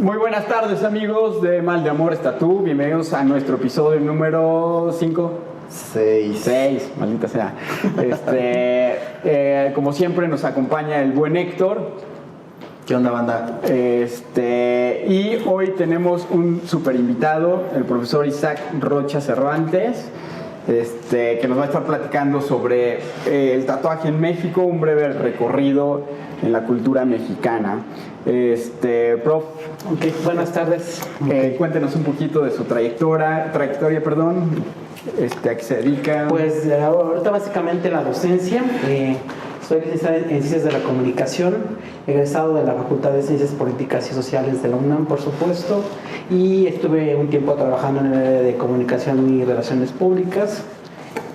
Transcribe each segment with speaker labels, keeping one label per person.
Speaker 1: Muy buenas tardes, amigos de Mal de Amor está tú. Bienvenidos a nuestro episodio número 5. 6, maldita sea. Como siempre nos acompaña el buen Héctor.
Speaker 2: ¿Qué onda, banda?
Speaker 1: Y hoy tenemos un super invitado, el profesor Isaac Rocha Cervantes, que nos va a estar platicando sobre el tatuaje en México, un breve recorrido en la cultura mexicana. Prof.
Speaker 3: Okay, buenas tardes.
Speaker 1: Cuéntenos un poquito de su trayectoria, ¿a qué se dedica?
Speaker 3: Pues ahorita básicamente la docencia. Soy licenciado en Ciencias de la Comunicación, egresado de la Facultad de Ciencias Políticas y Sociales de la UNAM, por supuesto, y estuve un tiempo trabajando en el área de comunicación y relaciones públicas,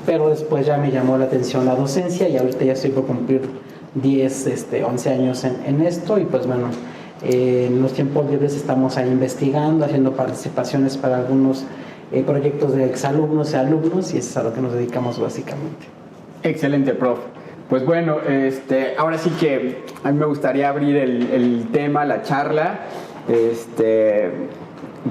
Speaker 3: pero después ya me llamó la atención la docencia y ahorita ya estoy por cumplir 11 años en esto. Y pues bueno, en los tiempos libres estamos ahí investigando, haciendo participaciones para algunos proyectos de exalumnos y alumnos, y eso es a lo que nos dedicamos básicamente.
Speaker 1: Excelente, prof. Pues bueno, ahora sí que a mí me gustaría abrir el tema, la charla,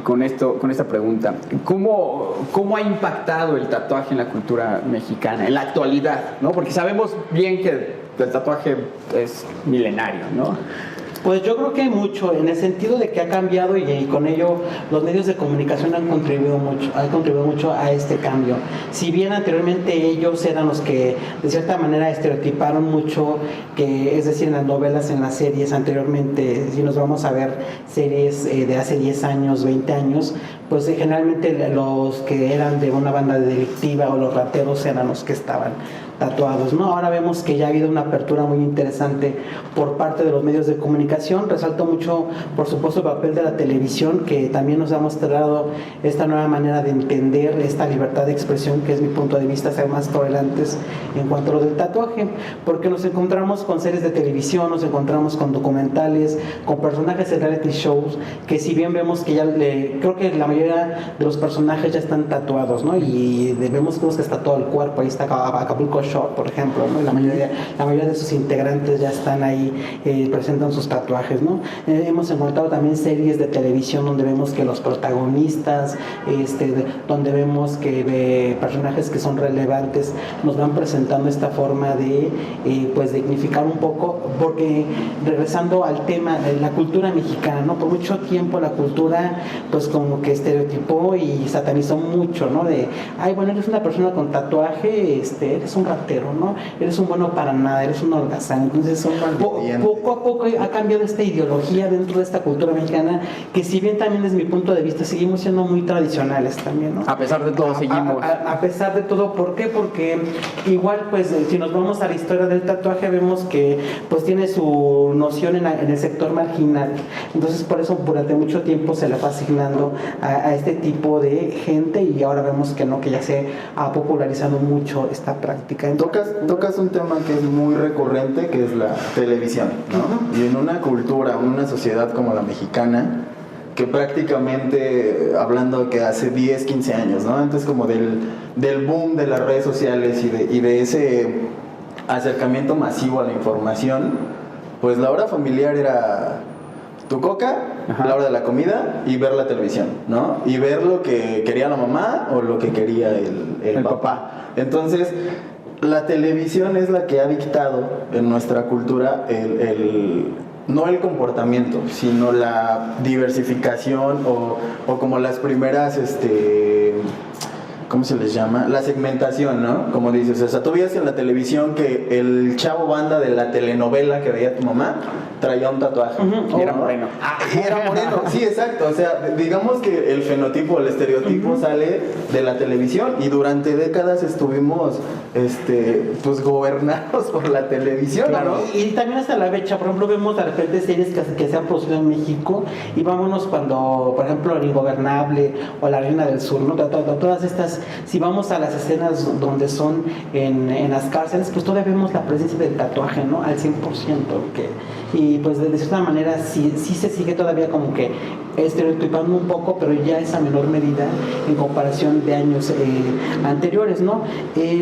Speaker 1: con esta pregunta. ¿Cómo ha impactado el tatuaje en la cultura mexicana, en la actualidad, ¿no? Porque sabemos bien que el tatuaje es milenario, ¿no?
Speaker 3: Pues yo creo que hay mucho, en el sentido de que ha cambiado y con ello los medios de comunicación han contribuido mucho a este cambio. Si bien anteriormente ellos eran los que de cierta manera estereotiparon mucho, es decir, en las novelas, en las series anteriormente, si nos vamos a ver series de hace 10 años, 20 años, pues generalmente los que eran de una banda delictiva o los rateros eran los que estaban tatuados, ¿no? Ahora vemos que ya ha habido una apertura muy interesante por parte de los medios de comunicación. Resalto mucho, por supuesto, el papel de la televisión, que también nos ha mostrado esta nueva manera de entender esta libertad de expresión, que es mi punto de vista, ser más tolerantes en cuanto a lo del tatuaje, porque nos encontramos con series de televisión, nos encontramos con documentales, con personajes de reality shows, que si bien vemos que creo que la mayoría de los personajes ya están tatuados, ¿no? Y vemos que está todo el cuerpo, ahí está Acapulco Shore, por ejemplo, ¿no? La mayoría de sus integrantes ya están ahí, presentan sus tatuajes, ¿no? Hemos encontrado también series de televisión donde vemos que los protagonistas, donde vemos que personajes que son relevantes nos van presentando esta forma de pues dignificar un poco, porque regresando al tema de la cultura mexicana, ¿no? Por mucho tiempo la cultura pues como que estereotipó y satanizó mucho, ¿no? Bueno, eres una persona con tatuaje, eres un ratero, ¿no? Eres un bueno para nada, eres un holgazán. Entonces, poco a poco ha cambiado esta ideología dentro de esta cultura mexicana, que si bien también desde mi punto de vista seguimos siendo muy tradicionales también, ¿no?
Speaker 1: A pesar de todo seguimos.
Speaker 3: A pesar de todo, ¿por qué? Porque igual, pues, si nos vamos a la historia del tatuaje, vemos que pues tiene su noción en el sector marginal. Entonces, por eso durante mucho tiempo se le fue asignando a este tipo de gente, y ahora vemos que no, que ya se ha popularizado mucho esta práctica.
Speaker 2: Tocas un tema que es muy recurrente, que es la televisión, ¿no? Uh-huh. Y en una cultura, en una sociedad como la mexicana, que prácticamente, hablando que hace 10, 15 años, ¿no? Antes como del boom de las redes sociales y de ese acercamiento masivo a la información, pues la hora familiar era tu coca, ajá, la hora de la comida y ver la televisión, ¿no? Y ver lo que quería la mamá o lo que quería el papá. Entonces, la televisión es la que ha dictado en nuestra cultura no el comportamiento, sino la diversificación o como las primeras, ¿cómo se les llama? La segmentación, ¿no? Como dices, o sea, tú veías en la televisión que el chavo banda de la telenovela que veía tu mamá traía un tatuaje.
Speaker 1: Uh-huh. Y era moreno.
Speaker 2: Y era moreno, sí, exacto. O sea, digamos que el fenotipo, el estereotipo, uh-huh, sale de la televisión, y durante décadas estuvimos pues gobernados por la televisión.
Speaker 3: Claro, ¿no? Y también hasta la fecha, por ejemplo, vemos de repente series que se han producido en México, y vámonos cuando, por ejemplo, El Ingobernable o La Reina del Sur, ¿no? Todas estas, si vamos a las escenas donde son en las cárceles, pues todavía vemos la presencia del tatuaje, ¿no? Al 100%, y pues de cierta manera sí se sigue todavía como que estereotipando un poco, pero ya es a menor medida en comparación de años anteriores, ¿no?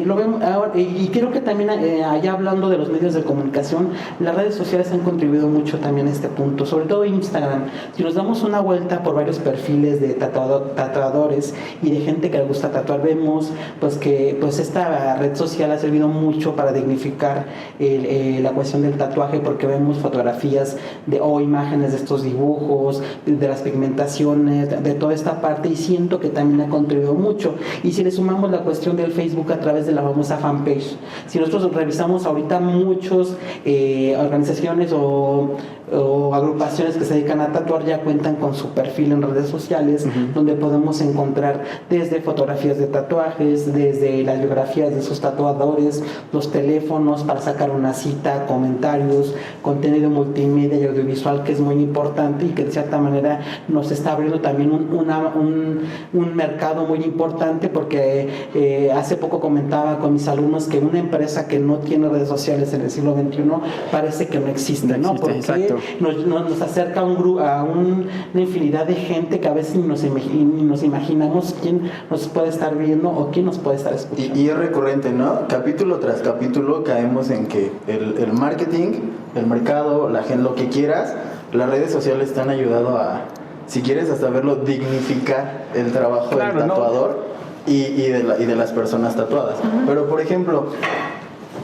Speaker 3: Lo vemos ahora, y creo que también allá hablando de los medios de comunicación, las redes sociales han contribuido mucho también a este punto, sobre todo Instagram. Si nos damos una vuelta por varios perfiles de tatuadores y de gente que le gusta tatuar, vemos pues que pues esta red social ha servido mucho para dignificar la cuestión del tatuaje, porque vemos fotografías o imágenes de estos dibujos, de las pigmentaciones, de toda esta parte, y siento que también ha contribuido mucho. Y si le sumamos la cuestión del Facebook a través de la famosa fanpage, si nosotros revisamos ahorita muchos organizaciones o agrupaciones que se dedican a tatuar ya cuentan con su perfil en redes sociales, donde podemos encontrar desde fotografías de tatuajes, desde las biografías de sus tatuadores, los teléfonos para sacar una cita, comentarios, contenido multimedia y audiovisual, que es muy importante y que de cierta manera nos está abriendo también un mercado muy importante, porque hace poco comentaba con mis alumnos que una empresa que no tiene redes sociales en el siglo XXI parece que no existe, ¿no? Porque nos acerca a una infinidad de gente que a veces ni nos imaginamos quién nos puede estar viendo o quién nos puede estar escuchando.
Speaker 2: Y es recurrente, ¿no? Capítulo tras capítulo caemos en que el marketing, el mercado, la gente, lo que quieras, las redes sociales te han ayudado a, si quieres hasta verlo, dignificar el trabajo del tatuador y de las personas tatuadas. Pero por ejemplo,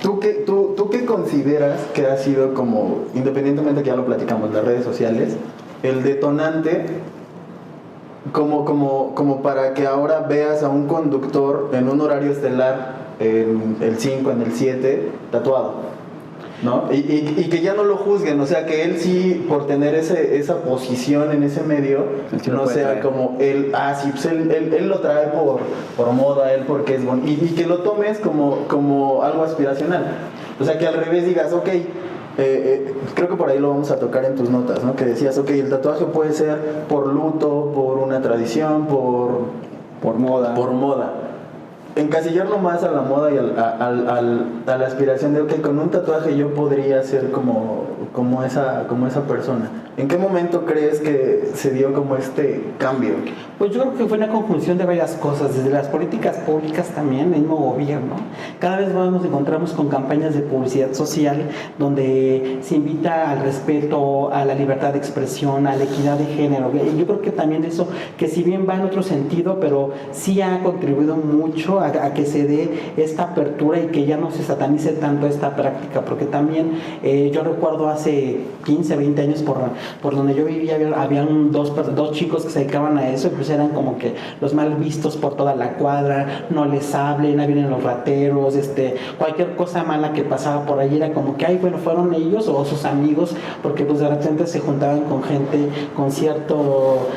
Speaker 2: ¿tú qué consideras que ha sido como, independientemente que ya lo platicamos, las redes sociales, el detonante como para que ahora veas a un conductor en un horario estelar, en el 5, en el 7, tatuado? ¿No? Y que ya no lo juzguen, o sea, que él sí, por tener esa posición en ese medio, no sea traer como él, sí, pues él lo trae por moda, él porque es bonito, y que lo tomes como algo aspiracional. O sea, que al revés digas, ok, creo que por ahí lo vamos a tocar en tus notas, ¿no? Que decías, ok, el tatuaje puede ser por luto, por una tradición, por moda. Encasillarlo más a la moda y a la aspiración de, ok, con un tatuaje yo podría ser como esa persona. ¿En qué momento crees que se dio como este cambio?
Speaker 3: Pues yo creo que fue una conjunción de varias cosas, desde las políticas públicas también, el mismo gobierno. Cada vez más nos encontramos con campañas de publicidad social donde se invita al respeto, a la libertad de expresión, a la equidad de género. Yo creo que también eso, que si bien va en otro sentido, pero sí ha contribuido mucho a que se dé esta apertura y que ya no se satanice tanto esta práctica, porque también yo recuerdo hace 15, 20 años por donde yo vivía, habían dos chicos que se dedicaban a eso, y pues eran como que los mal vistos por toda la cuadra, no les hablen, ahí vienen los rateros, cualquier cosa mala que pasaba por ahí era como que, fueron ellos o sus amigos, porque pues de repente se juntaban con gente con cierto,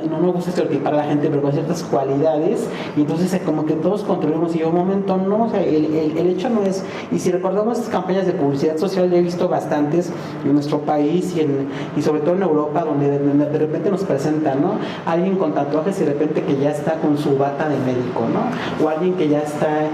Speaker 3: no me gusta estereotipar a la gente, pero con ciertas cualidades, y entonces como que todos contribuimos, y yo un momento no, o sea, el hecho no es, y si recordamos estas campañas de publicidad social, yo he visto bastantes en nuestro país y sobre todo en Europa, donde de repente nos presentan, ¿no? Alguien con tatuajes y de repente que ya está con su bata de médico, ¿no? O alguien que ya está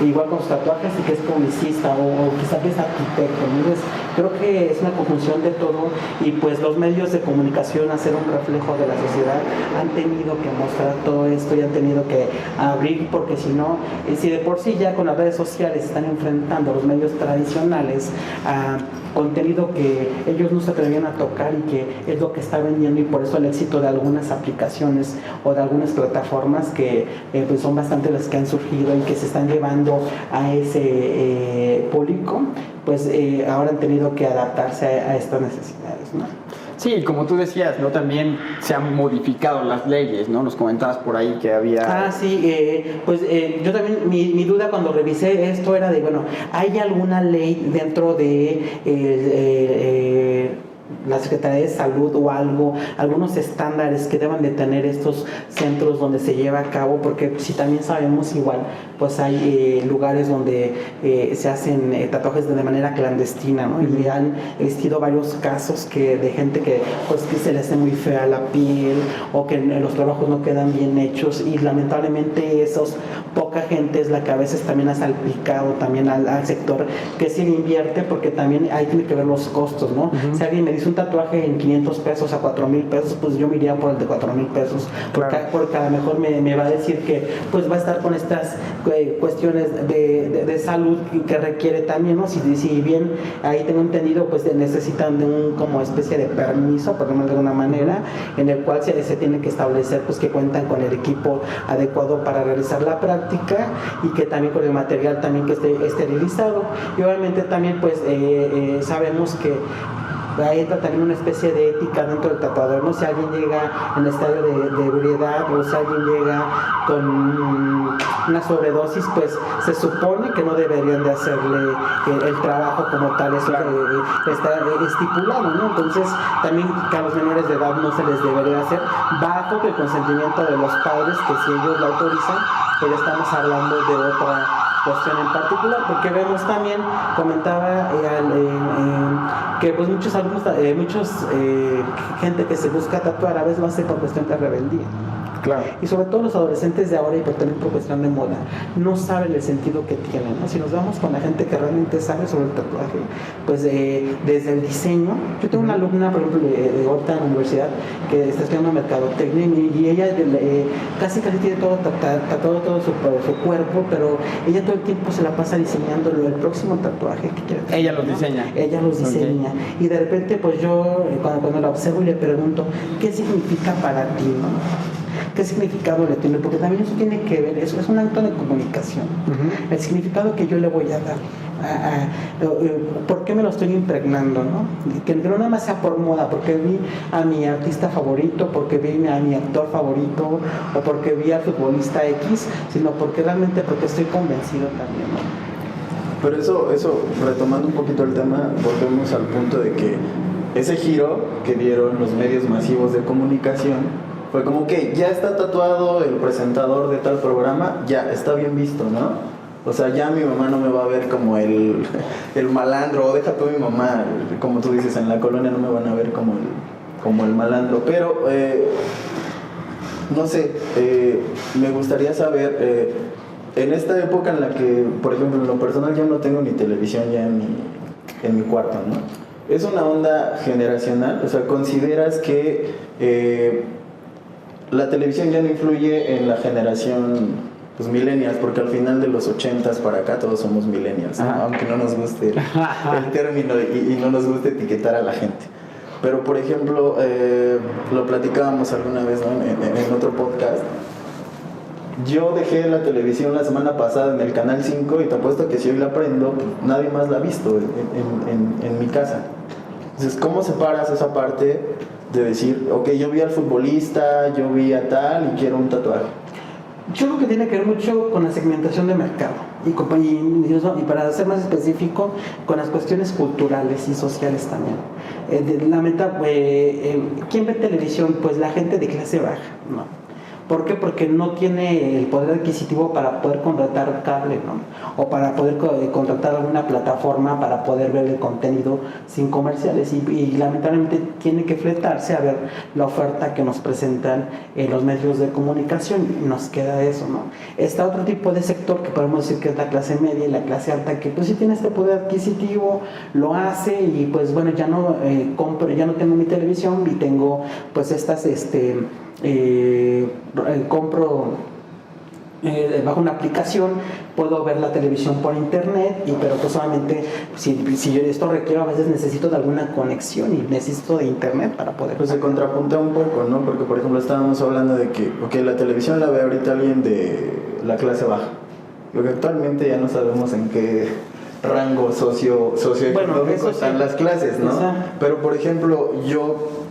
Speaker 3: igual con sus tatuajes y que es publicista o quizá que es arquitecto. Entonces creo que es una conjunción de todo, y pues los medios de comunicación, hacer un reflejo de la sociedad, han tenido que mostrar todo esto y han tenido que abrir, porque si no, si de por sí ya con las redes sociales están enfrentando los medios tradicionales a contenido que ellos no se atrevían a tocar y que es lo que está vendiendo, y por eso el éxito de algunas aplicaciones o de algunas plataformas que pues son bastante las que han surgido y que se están llevando a ese público, pues ahora han tenido que adaptarse a estas necesidades, ¿no?
Speaker 1: Sí, como tú decías, ¿no? También se han modificado las leyes, ¿no? Nos comentabas por ahí que había...
Speaker 3: yo también, mi duda cuando revisé esto era de, ¿hay alguna ley dentro de la Secretaría de Salud o algunos estándares que deban de tener estos centros donde se lleva a cabo? Porque si también sabemos igual, pues hay lugares donde se hacen tatuajes de manera clandestina, ¿no? Y han existido varios casos de gente que se le hace muy fea la piel o que los trabajos no quedan bien hechos, y lamentablemente esos poca gente es la que a veces también ha salpicado también al sector que sí le invierte, porque también ahí tiene que ver los costos, ¿no? Si alguien me dice un tatuaje en 500 pesos a 4,000 pesos, pues yo me iría por el de 4,000 pesos, porque a lo mejor me va a decir que pues va a estar con estas cuestiones de salud que requiere también, ¿no? Si bien ahí tengo entendido, pues necesitan de un como especie de permiso, por ejemplo, de alguna manera, en el cual se tiene que establecer pues que cuentan con el equipo adecuado para realizar la práctica y que también con el material también que esté esterilizado. Y obviamente también pues sabemos que ahí entra también una especie de ética dentro del tatuador, ¿no? Si alguien llega en estado de ebriedad o si alguien llega con una sobredosis, pues se supone que no deberían de hacerle el trabajo como tal, eso está estipulado, ¿no? Entonces también que a los menores de edad no se les debería hacer bajo el consentimiento de los padres, que si ellos lo autorizan, pues ya estamos hablando de otra cuestión en particular, porque vemos también, comentaba que pues muchos alumnos, gente que se busca tatuar a veces lo hace por cuestión de rebeldía.
Speaker 1: Claro.
Speaker 3: Y sobre todo los adolescentes de ahora, y por también por cuestión de moda, no saben el sentido que tienen, ¿no? Si nos vamos con la gente que realmente sabe sobre el tatuaje, pues desde el diseño. Yo tengo una alumna, por ejemplo, de ahorita en la universidad, que está estudiando mercadotecnia, y ella casi tiene todo tatuado todo su cuerpo, pero ella todo el tiempo se la pasa diseñando el próximo tatuaje que quiere tener,
Speaker 1: Ella los
Speaker 3: ¿no?
Speaker 1: diseña.
Speaker 3: Ella los diseña. Okay. Y de repente, pues yo, cuando la observo y le pregunto, ¿qué significa para ti, no? ¿Qué significado le tiene? Porque también eso tiene que ver, eso es un acto de comunicación. El significado que yo le voy a dar. ¿Por qué me lo estoy impregnando, no? Que no nada más sea por moda, porque vi a mi artista favorito, porque vi a mi actor favorito, o porque vi al futbolista X, sino porque realmente estoy convencido también, ¿no?
Speaker 2: Pero eso, retomando un poquito el tema, volvemos al punto de que ese giro que dieron los medios masivos de comunicación fue como que ya está tatuado el presentador de tal programa, ya está bien visto, ¿no? O sea, ya mi mamá no me va a ver como el malandro, o deja tú mi mamá, como tú dices, en la colonia no me van a ver como el malandro. Pero, no sé, me gustaría saber, en esta época en la que, por ejemplo, en lo personal yo no tengo ni televisión ya en mi cuarto, ¿no? Es una onda generacional, o sea, ¿consideras que la televisión ya no influye en la generación pues millennials? Porque al final de los 80s para acá todos somos millennials, ¿no? Aunque no nos guste el término y no nos guste etiquetar a la gente. Pero por ejemplo, lo platicábamos alguna vez, ¿no? en otro podcast. Yo dejé la televisión la semana pasada en el Canal 5 y te apuesto que si hoy la prendo, pues nadie más la ha visto en mi casa. Entonces, ¿cómo separas esa parte de decir, ok, yo vi al futbolista, yo vi a tal y quiero un tatuaje?
Speaker 3: Yo creo que tiene que ver mucho con la segmentación de mercado y para ser más específico, con las cuestiones culturales y sociales también. ¿Quién ve televisión? Pues la gente de clase baja, ¿no? ¿Por qué? Porque no tiene el poder adquisitivo para poder contratar cable, ¿no? O para poder contratar alguna plataforma para poder ver el contenido sin comerciales y lamentablemente tiene que fletarse a ver la oferta que nos presentan los medios de comunicación y nos queda eso, ¿no? Está otro tipo de sector que podemos decir que es la clase media y la clase alta, que pues sí tiene este poder adquisitivo, lo hace y pues bueno, ya no compro, ya no tengo mi televisión y tengo pues estas compro bajo una aplicación, puedo ver la televisión por internet, pero pues solamente si yo esto requiero, a veces necesito de alguna conexión y necesito de internet para poder.
Speaker 2: Pues se contrapunta un poco, ¿no? Porque por ejemplo estábamos hablando de que la televisión la ve ahorita alguien de la clase baja, porque actualmente ya no sabemos en qué rango socioeconómico están las clases, ¿no? Exacto. Pero por ejemplo, yo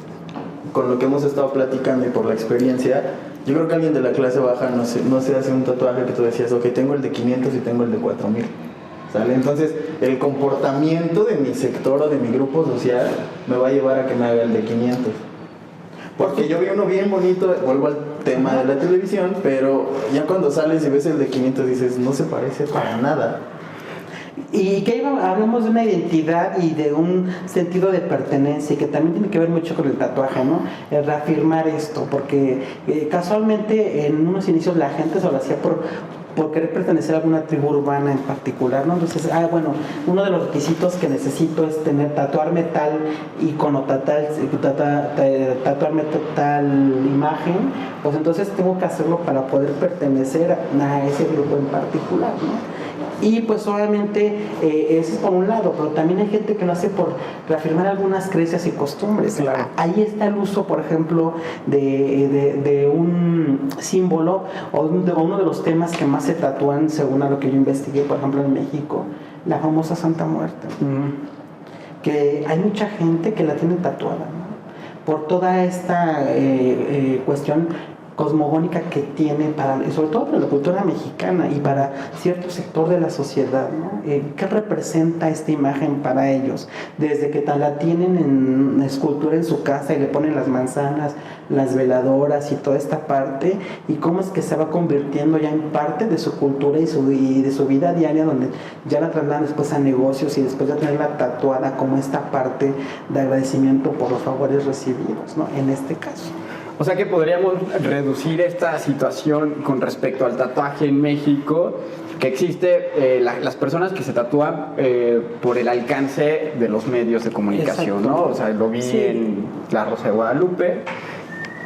Speaker 2: con lo que hemos estado platicando y por la experiencia, yo creo que alguien de la clase baja no se hace un tatuaje que tú decías, ok, tengo el de 500 y tengo el de 4,000, ¿sale? Entonces, el comportamiento de mi sector o de mi grupo social me va a llevar a que me haga el de 500. Porque yo vi uno bien bonito, vuelvo al tema de la televisión, pero ya cuando sales y ves el de 500 dices, no se parece para nada.
Speaker 3: Y que hablamos de una identidad y de un sentido de pertenencia, y que también tiene que ver mucho con el tatuaje, ¿no? El reafirmar esto, porque casualmente en unos inicios la gente se lo hacía por querer pertenecer a alguna tribu urbana en particular, ¿no? Entonces, bueno, uno de los requisitos que necesito es tatuarme tal icono, tatuarme tal imagen, pues entonces tengo que hacerlo para poder pertenecer a ese grupo en particular, ¿no? Y pues obviamente eso es por un lado, pero también hay gente que lo hace por reafirmar algunas creencias y costumbres.
Speaker 1: Claro.
Speaker 3: Ahí está el uso, por ejemplo, de un símbolo o uno de los temas que más se tatúan, según a lo que yo investigué, por ejemplo en México, la famosa Santa Muerte. Que hay mucha gente que la tiene tatuada, ¿no? Por toda esta cuestión cosmogónica que tiene y sobre todo para la cultura mexicana y para cierto sector de la sociedad, ¿no? ¿Qué representa esta imagen para ellos? Desde que la tienen en escultura en su casa y le ponen las manzanas, las veladoras y toda esta parte, y cómo es que se va convirtiendo ya en parte de su cultura y de su vida diaria, donde ya la trasladan después a negocios y después de tenerla tatuada como esta parte de agradecimiento por los favores recibidos, ¿no? En este caso.
Speaker 1: O sea que podríamos reducir esta situación con respecto al tatuaje en México, que existe las personas que se tatúan por el alcance de los medios de comunicación, ¿no? O sea, lo vi en La Rosa de Guadalupe.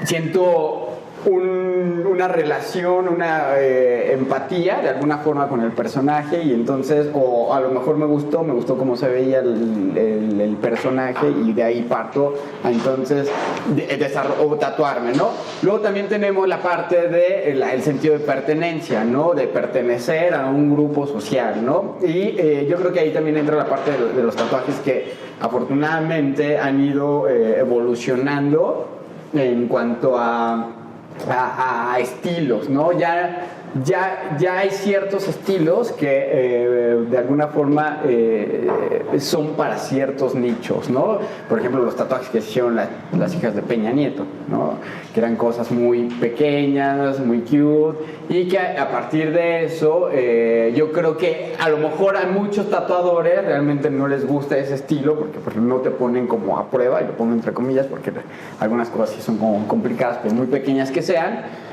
Speaker 1: Siento una relación, una empatía de alguna forma con el personaje, y entonces, o a lo mejor me gustó cómo se veía el personaje, y de ahí parto a entonces o tatuarme, ¿no? Luego también tenemos la parte de el sentido de pertenencia, ¿no? De pertenecer a un grupo social, ¿no? Y yo creo que ahí también entra la parte de los tatuajes que afortunadamente han ido evolucionando en cuanto a estilos, ¿no? Ya hay ciertos estilos que de alguna forma son para ciertos nichos, ¿no? Por ejemplo, los tatuajes que se hicieron las hijas de Peña Nieto, ¿no? Que eran cosas muy pequeñas, muy cute, y que a partir de eso yo creo que a lo mejor a muchos tatuadores realmente no les gusta ese estilo, porque no te ponen como a prueba, y lo pongo entre comillas porque algunas cosas sí son como complicadas, por muy pequeñas que sean.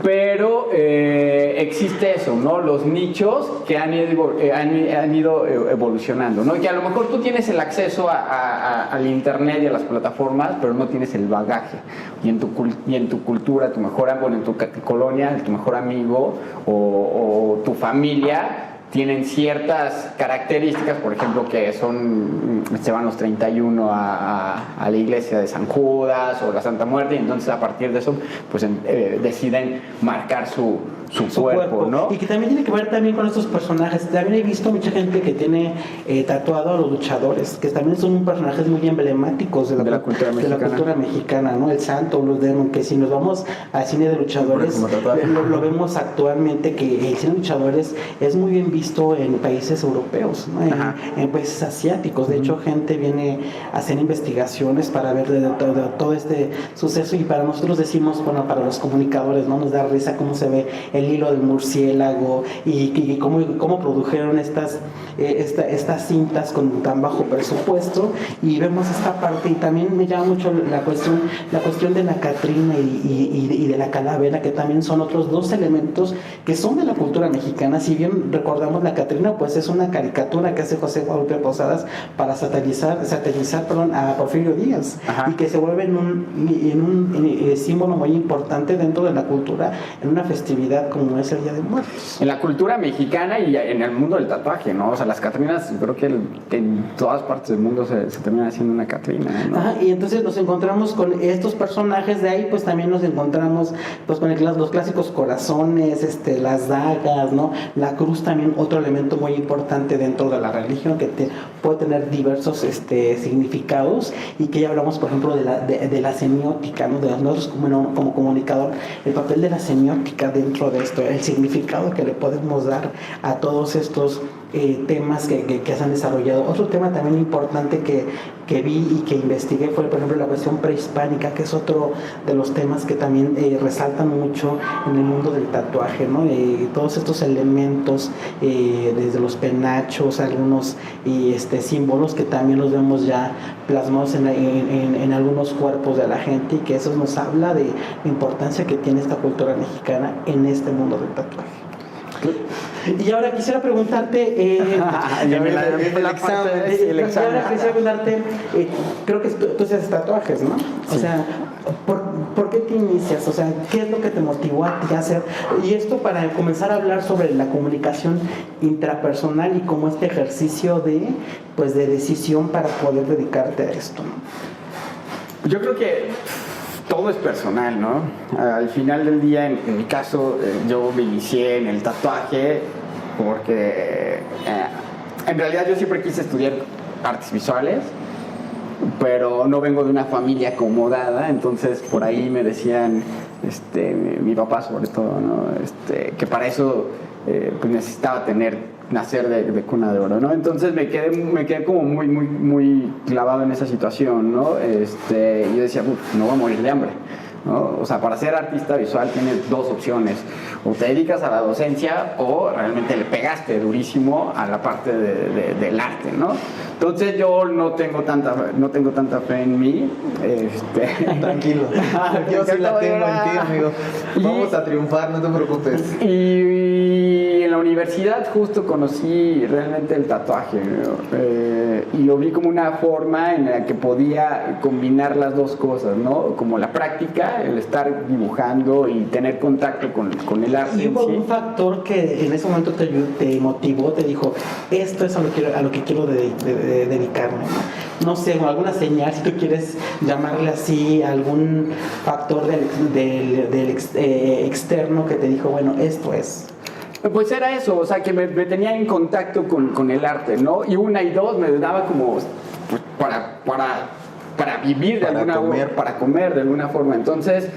Speaker 1: Pero existe eso, ¿no? Los nichos que han ido evolucionando, ¿no? Y que a lo mejor tú tienes el acceso al internet y a las plataformas, pero no tienes el bagaje. Y en tu cultura, en tu colonia, tu mejor amigo o tu familia tienen ciertas características, por ejemplo, que se van los 31 a la iglesia de San Judas o la Santa Muerte, y entonces a partir de eso pues deciden marcar su cuerpo, ¿no?
Speaker 3: Y que también tiene que ver también con estos personajes. También he visto mucha gente que tiene tatuado a los luchadores, que también son personajes muy emblemáticos de la cultura mexicana, ¿no? El Santo, Blue Demon, que si nos vamos al cine de luchadores, lo vemos actualmente, que el cine de luchadores es muy bien visto en países europeos, ¿no? En países asiáticos. De hecho, gente viene a hacer investigaciones para ver de todo este suceso, y para nosotros decimos, bueno, para los comunicadores, ¿no? Nos da risa cómo se ve el hilo del murciélago y cómo produjeron estas cintas con tan bajo presupuesto, y vemos esta parte. Y también me llama mucho la cuestión de la Catrina y de la calavera, que también son otros dos elementos que son de la cultura mexicana. Si bien recordamos la Catrina, pues es una caricatura que hace José Guadalupe Posadas para satirizar a Porfirio Díaz. Ajá. Y que se vuelve en un símbolo muy importante dentro de la cultura, en una festividad como es el Día de Muertos.
Speaker 1: En la cultura mexicana y en el mundo del tatuaje, ¿no? O sea, las Catrinas, creo que en todas partes del mundo se termina haciendo una Catrina, ¿no?
Speaker 3: Ajá, y entonces nos encontramos con estos personajes. De ahí pues también nos encontramos pues con los clásicos corazones, las dagas, ¿no? La cruz también, otro elemento muy importante dentro de la religión, que puede tener diversos significados, y que ya hablamos, por ejemplo, de la semiótica, ¿no? De nosotros como comunicador, el papel de la semiótica dentro de esto, el significado que le podemos dar a todos estos temas que se han desarrollado. Otro tema también importante que vi y que investigué fue, por ejemplo, la cuestión prehispánica, que es otro de los temas que también resaltan mucho en el mundo del tatuaje, ¿no? Todos estos elementos, desde los penachos, algunos símbolos que también los vemos ya plasmados en algunos cuerpos de la gente, y que eso nos habla de la importancia que tiene esta cultura mexicana en este mundo del tatuaje. Y ahora quisiera preguntarte,
Speaker 1: Ya me la-
Speaker 2: el
Speaker 1: la
Speaker 2: examen,
Speaker 1: parte de-
Speaker 2: sí, el
Speaker 3: y
Speaker 2: examen.
Speaker 3: ahora quisiera preguntarte, creo que tú haces tatuajes, ¿no? O sea, ¿por qué te inicias? O sea, ¿qué es lo que te motivó a ti a hacer? Y esto para comenzar a hablar sobre la comunicación intrapersonal y como este ejercicio de decisión para poder dedicarte a esto, ¿no?
Speaker 1: Yo creo que todo es personal, ¿no? Al final del día, en mi caso, yo me inicié en el tatuaje porque en realidad yo siempre quise estudiar artes visuales, pero no vengo de una familia acomodada, entonces por ahí me decían, mi papá sobre todo, ¿no? Que para eso pues necesitaba nacer de cuna de oro, ¿no? Entonces me quedé como muy clavado en esa situación, ¿no? Y yo decía, no voy a morir de hambre, ¿no? O sea, para ser artista visual tienes dos opciones: o te dedicas a la docencia o realmente le pegaste durísimo a la parte del arte, ¿no? Entonces yo no tengo tanta fe en mí.
Speaker 2: Tranquilo. Yo sí la tengo en ti, amigo. Vamos a triunfar, no te preocupes.
Speaker 1: Y en la universidad justo conocí realmente el tatuaje, ¿no? Y lo vi como una forma en la que podía combinar las dos cosas, ¿no? Como la práctica, el estar dibujando y tener contacto con el arte.
Speaker 3: Y hubo
Speaker 1: en sí.
Speaker 3: un factor que en ese momento te motivó, te dijo, esto es a lo que quiero dedicarme, ¿no? No sé, alguna señal, si tú quieres llamarle así, algún factor externo que te dijo, bueno, esto es.
Speaker 1: Pues era eso, o sea, que me tenía en contacto con el arte, ¿no? Y una y dos me daba como pues, para vivir de para comer de alguna forma. Entonces,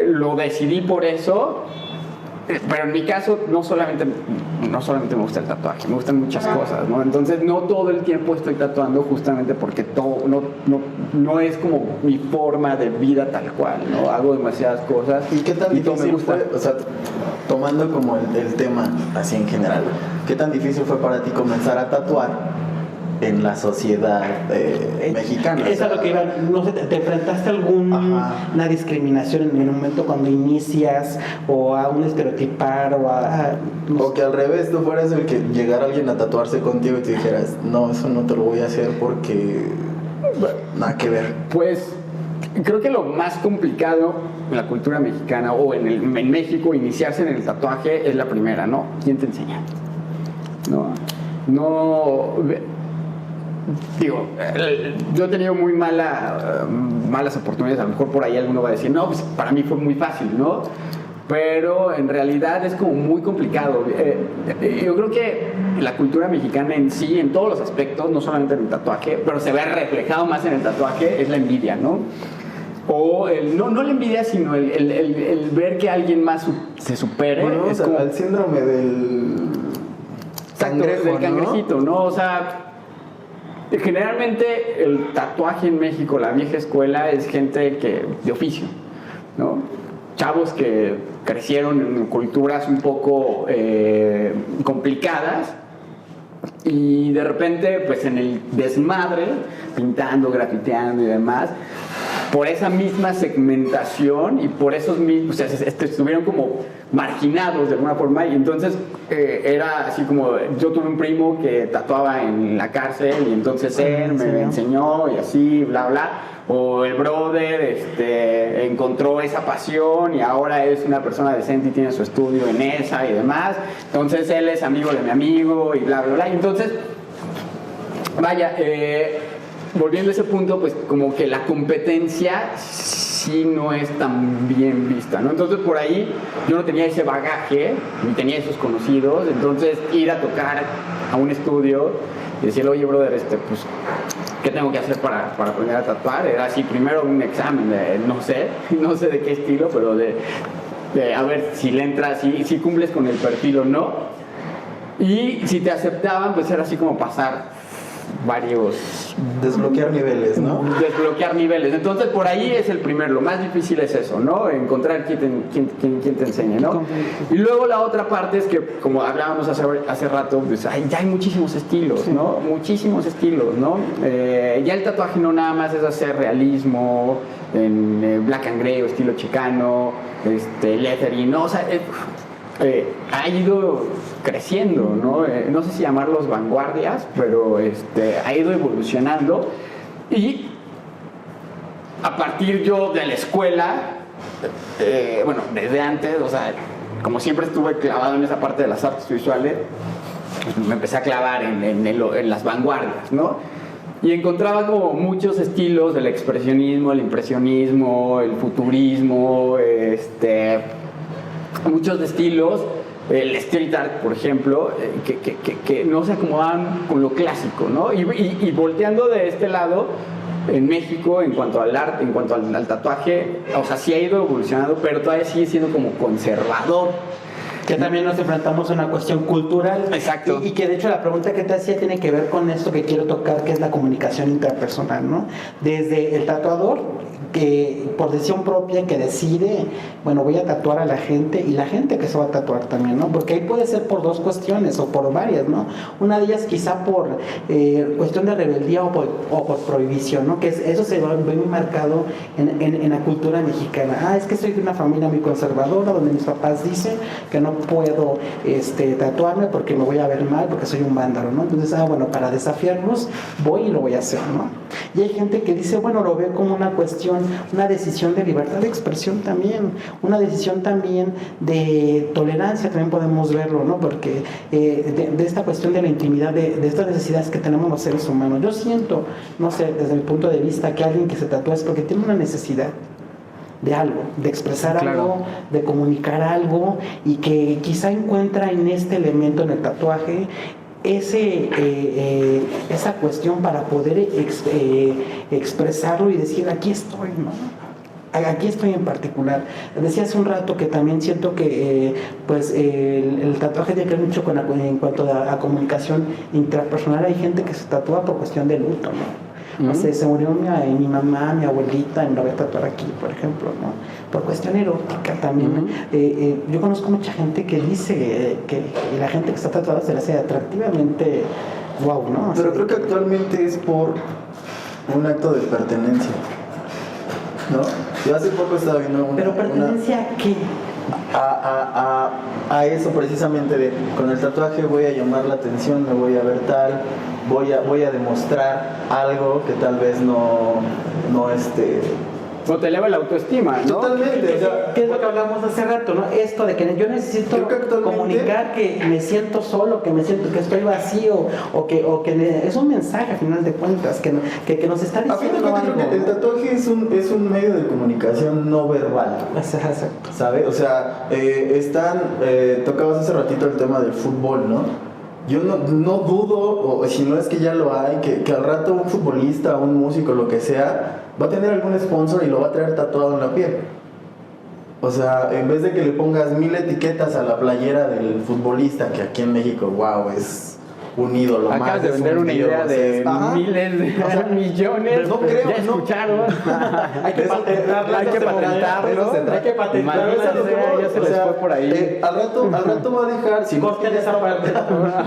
Speaker 1: lo decidí por eso. Pero en mi caso no solamente me gusta el tatuaje, me gustan muchas cosas, ¿no? Entonces no todo el tiempo estoy tatuando justamente porque no es como mi forma de vida tal cual, ¿no? Hago demasiadas cosas
Speaker 2: ¿Y qué tan
Speaker 1: todo me
Speaker 2: difícil
Speaker 1: gusta.
Speaker 2: fue, o sea, tomando como el tema así en general, qué tan difícil fue para ti comenzar a tatuar en la sociedad mexicana?
Speaker 3: Es a lo que iba, no sé, ¿te enfrentaste a alguna discriminación en el momento cuando inicias o a un estereotipar
Speaker 2: O que al revés tú fueras el que llegara alguien a tatuarse contigo y te dijeras, no, eso no te lo voy a hacer porque nada que ver?
Speaker 1: Pues creo que lo más complicado en la cultura mexicana o en México, iniciarse en el tatuaje es la primera, ¿no? ¿Quién te enseña? No, digo, yo he tenido muy malas oportunidades. A lo mejor por ahí alguno va a decir, no, pues para mí fue muy fácil, ¿no? Pero en realidad es como muy complicado. Yo creo que la cultura mexicana en sí, en todos los aspectos, no solamente en el tatuaje, pero se ve reflejado más en el tatuaje, es la envidia, ¿no? O no la envidia, sino el ver que alguien más se supere.
Speaker 2: Bueno,
Speaker 1: es como
Speaker 2: el síndrome del
Speaker 1: cangrejo, del cangrejito, ¿no? O sea, generalmente el tatuaje en México, la vieja escuela, es gente de oficio, ¿no? Chavos que crecieron en culturas un poco complicadas y de repente, pues en el desmadre, pintando, grafiteando y demás, por esa misma segmentación y por esos mismos, o sea, estuvieron como marginados de alguna forma, y entonces era así como, yo tuve un primo que tatuaba en la cárcel y entonces él me enseñó y así, bla, bla, o el brother encontró esa pasión y ahora es una persona decente y tiene su estudio en esa y demás, entonces él es amigo de mi amigo y bla, bla, bla, y entonces, vaya, volviendo a ese punto, pues como que la competencia sí no es tan bien vista, ¿no? Entonces por ahí yo no tenía ese bagaje, ni tenía esos conocidos, entonces ir a tocar a un estudio y decirle, oye brother, pues, ¿qué tengo que hacer para aprender a tatuar? Era así, primero un examen de, no sé de qué estilo, pero de a ver si le entras, si cumples con el perfil o no, y si te aceptaban, pues era así como pasar varios...
Speaker 2: Desbloquear niveles, ¿no?
Speaker 1: Desbloquear niveles. Entonces, por ahí es el primero. Lo más difícil es eso, ¿no? Encontrar quién te enseñe, ¿no? Y luego la otra parte es que, como hablábamos hace rato, pues ya hay muchísimos estilos, ¿no? Muchísimos estilos, ¿no? Ya el tatuaje no nada más es hacer realismo, en black and gray o estilo chicano, lettering, ¿no? O sea, ha ido creciendo, ¿no? No sé si llamarlos vanguardias, pero ha ido evolucionando. Y a partir yo de la escuela, bueno, desde antes, o sea, como siempre estuve clavado en esa parte de las artes visuales, pues me empecé a clavar en las vanguardias, ¿no? Y encontraba como muchos estilos, el expresionismo, el impresionismo, el futurismo, muchos estilos, el street art, por ejemplo, que no se acomodaban con lo clásico, ¿no? Y volteando de este lado, en México, en cuanto al arte, en cuanto al tatuaje, o sea, sí ha ido evolucionando, pero todavía sigue siendo como conservador.
Speaker 3: Que también nos enfrentamos a una cuestión cultural.
Speaker 1: Exacto.
Speaker 3: Y que de hecho la pregunta que te hacía tiene que ver con esto que quiero tocar, que es la comunicación interpersonal, ¿no? Desde el tatuador, que por decisión propia que decide, bueno, voy a tatuar a la gente, y la gente que se va a tatuar también, ¿no? Porque ahí puede ser por dos cuestiones o por varias, ¿no? Una de ellas quizá por cuestión de rebeldía o por prohibición, ¿no? Que eso se ve muy marcado en la cultura mexicana. Es que soy de una familia muy conservadora donde mis papás dicen que no puedo tatuarme porque me voy a ver mal, porque soy un vándalo, ¿no? Entonces, bueno, para desafiarlos voy y lo voy a hacer, ¿no? Y hay gente que dice, bueno, lo ve como una cuestión, una decisión de libertad de expresión también, una decisión también de tolerancia, también podemos verlo, ¿no? Porque de esta cuestión de la intimidad, de estas necesidades que tenemos los seres humanos. Yo siento, no sé, desde mi punto de vista, que alguien que se tatúa es porque tiene una necesidad de algo, de expresar algo, de comunicar algo, y que quizá encuentra en este elemento, en el tatuaje, esa cuestión para poder expresarlo y decir, aquí estoy, ¿no? Aquí estoy en particular. Decía hace un rato que también siento que pues el tatuaje tiene que ver mucho en cuanto a comunicación intrapersonal. Hay gente que se tatúa por cuestión de luto, ¿no? No sé, se murió mi mamá, mi abuelita, y me la voy a tatuar aquí, por ejemplo, ¿no? Por cuestión erótica también. Yo conozco mucha gente que dice que la gente que está tatuada se le hace atractivamente wow, ¿no?
Speaker 2: Pero creo que actualmente es por un acto de pertenencia, ¿no? Yo hace poco estaba viendo
Speaker 3: ¿Pero pertenencia a qué?
Speaker 2: A eso precisamente de con el tatuaje voy a llamar la atención, me voy a ver tal, voy a demostrar algo que tal vez no
Speaker 1: O te eleva la autoestima, ¿no?
Speaker 2: Totalmente. O sea,
Speaker 3: ¿qué es lo que hablamos hace rato, no? Esto de que yo necesito comunicar que me siento solo, que me siento que estoy vacío, o que es un mensaje a final de cuentas que nos está diciendo algo.
Speaker 2: Creo que el tatuaje es un medio de comunicación no verbal.
Speaker 3: Exacto.
Speaker 2: ¿Sabes? O sea, tocabas hace ratito el tema del fútbol, ¿no? Yo no dudo, o si no es que ya lo hay, que al rato un futbolista, un músico, lo que sea, va a tener algún sponsor y lo va a traer tatuado en la piel. O sea, en vez de que le pongas 1000 etiquetas a la playera del futbolista, que aquí en México, wow, es un ídolo.
Speaker 1: Acabas de vender una idea de miles de millones.
Speaker 2: No creo,
Speaker 1: ya escucharon.
Speaker 3: Hay que patentarlo.
Speaker 1: Hay que patentarlo. Ya se les fue por ahí.
Speaker 2: Al rato va a dejar. Si
Speaker 3: corten esa parte.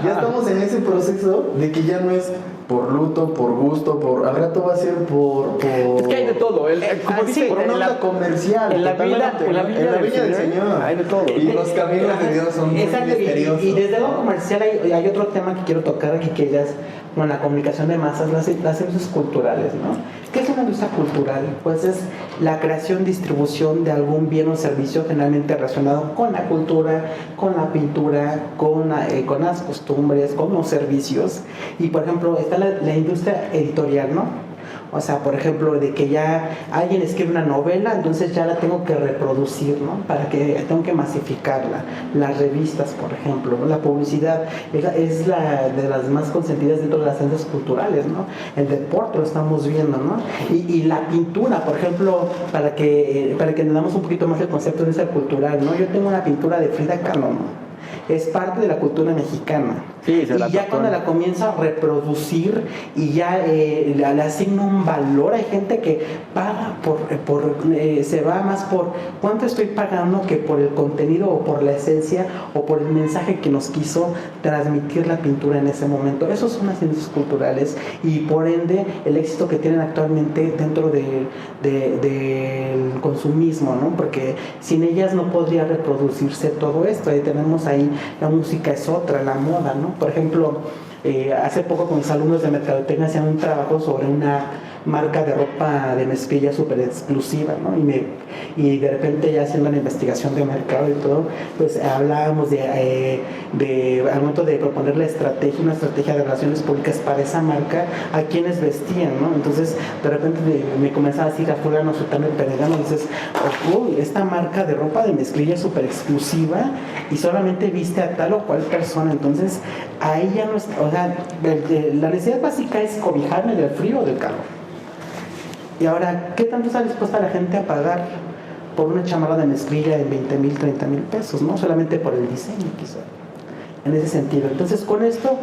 Speaker 2: Ya estamos en ese proceso de que ya no es por luto, por gusto, al rato va a ser por
Speaker 1: es que hay de todo. Como dice,
Speaker 2: por una onda comercial.
Speaker 1: En la vida del Señor hay de todo.
Speaker 2: Y los caminos de Dios son muy misteriosos.
Speaker 3: Y desde lo comercial hay otro tema que quiero tocar aquí, que ya es con la comunicación de masas, las industrias culturales, ¿no? ¿Qué es una industria cultural? Pues es la creación, distribución de algún bien o servicio generalmente relacionado con la cultura, con la pintura, con las costumbres, con los servicios. Y por ejemplo está la industria editorial, ¿no? O sea, por ejemplo, de que ya alguien escribe una novela, entonces ya la tengo que reproducir, ¿no? Tengo que masificarla. Las revistas, por ejemplo, ¿no? La publicidad es la de las más consentidas dentro de las ciencias culturales, ¿no? El deporte lo estamos viendo, ¿no? Y la pintura, por ejemplo, para que entendamos un poquito más el concepto de esa cultural, ¿no? Yo tengo una pintura de Frida Kahlo, ¿no? Es parte de la cultura mexicana.
Speaker 1: Sí, se la
Speaker 3: y ya
Speaker 1: tatuó.
Speaker 3: cuando la comienza a reproducir y ya le asigna un valor, hay gente que paga se va más por cuánto estoy pagando que por el contenido o por la esencia o por el mensaje que nos quiso transmitir la pintura en ese momento. Esos son las ciencias culturales y por ende el éxito que tienen actualmente dentro del consumismo, ¿no? Porque sin ellas no podría reproducirse todo esto. Ahí tenemos ahí, la música es otra, la moda, ¿no? Por ejemplo, hace poco con mis alumnos de mercadotecnia hacían un trabajo sobre una marca de ropa de mezclilla súper exclusiva, ¿no? Y de repente ya haciendo la investigación de mercado y todo, pues hablábamos al momento de proponer una estrategia de relaciones públicas para esa marca, a quienes vestían, ¿no? Entonces de repente me comenzaba a decir a fulano, sutano y perengano, dices, esta marca de ropa de mezclilla es súper exclusiva y solamente viste a tal o cual persona. Entonces ahí ya no está, o sea, la necesidad básica es cobijarme del frío o del calor. Y ahora, ¿qué tanto está dispuesta la gente a pagar por una chamarra de mezclilla de 20,000, 30,000 pesos? No solamente por el diseño, quizá. En ese sentido. Entonces, con esto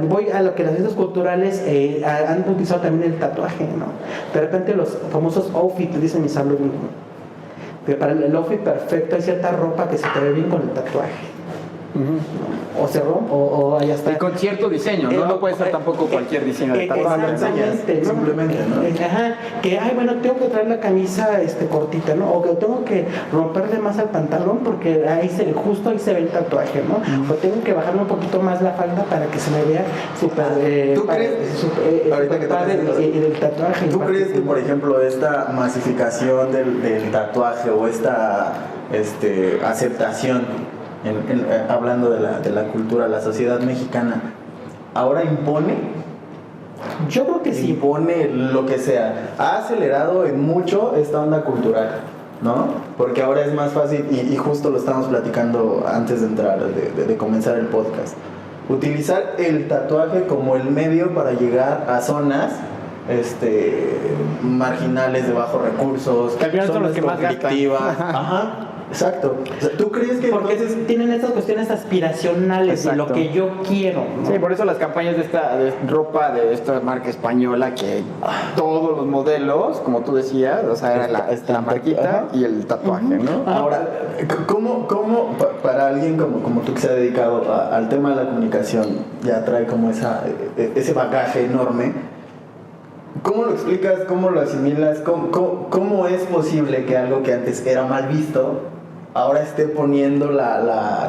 Speaker 3: voy a lo que las ciencias culturales han utilizado también el tatuaje, ¿no? De repente los famosos outfits, dicen mis alumnos, que para el outfit perfecto hay cierta ropa que se te ve bien con el tatuaje. O se rompe o ya está.
Speaker 1: Y con cierto diseño, ¿no? No puede ser tampoco cualquier diseño de tatuaje.
Speaker 3: Exactamente, ¿no?
Speaker 2: Simplemente, ¿no?
Speaker 3: Ajá, que bueno, tengo que traer la camisa cortita, ¿no? O que tengo que romperle más al pantalón porque justo ahí se ve el tatuaje, ¿no? O tengo que bajarle un poquito más la falda para que se me vea súper
Speaker 2: ¿Tú crees? Ahorita que
Speaker 3: padre el tatuaje.
Speaker 2: ¿Tú crees que, por ejemplo, esta masificación del tatuaje o esta aceptación hablando de la cultura, la sociedad mexicana, ahora impone?
Speaker 3: Yo creo que sí.
Speaker 2: Impone lo que sea. Ha acelerado en mucho esta onda cultural, ¿no? Porque ahora es más fácil, y justo lo estamos platicando antes de entrar, de comenzar el podcast. Utilizar el tatuaje como el medio para llegar a zonas marginales, de bajos recursos,
Speaker 1: que al final son los
Speaker 2: zonas
Speaker 1: que más gastan.
Speaker 2: conflictivas. Ajá. Exacto. O sea, ¿tú crees que
Speaker 3: porque
Speaker 2: entonces
Speaker 3: tienen estas cuestiones aspiracionales de lo
Speaker 1: Exacto.
Speaker 3: que yo quiero, ¿no?
Speaker 1: Sí, por eso las campañas de ropa de esta marca española, que todos los modelos, como tú decías, o sea, era la marquita
Speaker 2: ajá.
Speaker 1: y el tatuaje, ¿no?
Speaker 2: Ahora, ¿cómo para alguien como tú que se ha dedicado al tema de la comunicación, ya trae como ese bagaje enorme? ¿Cómo lo explicas? ¿Cómo lo asimilas? ¿Cómo es posible que algo que antes era mal visto ahora esté poniendo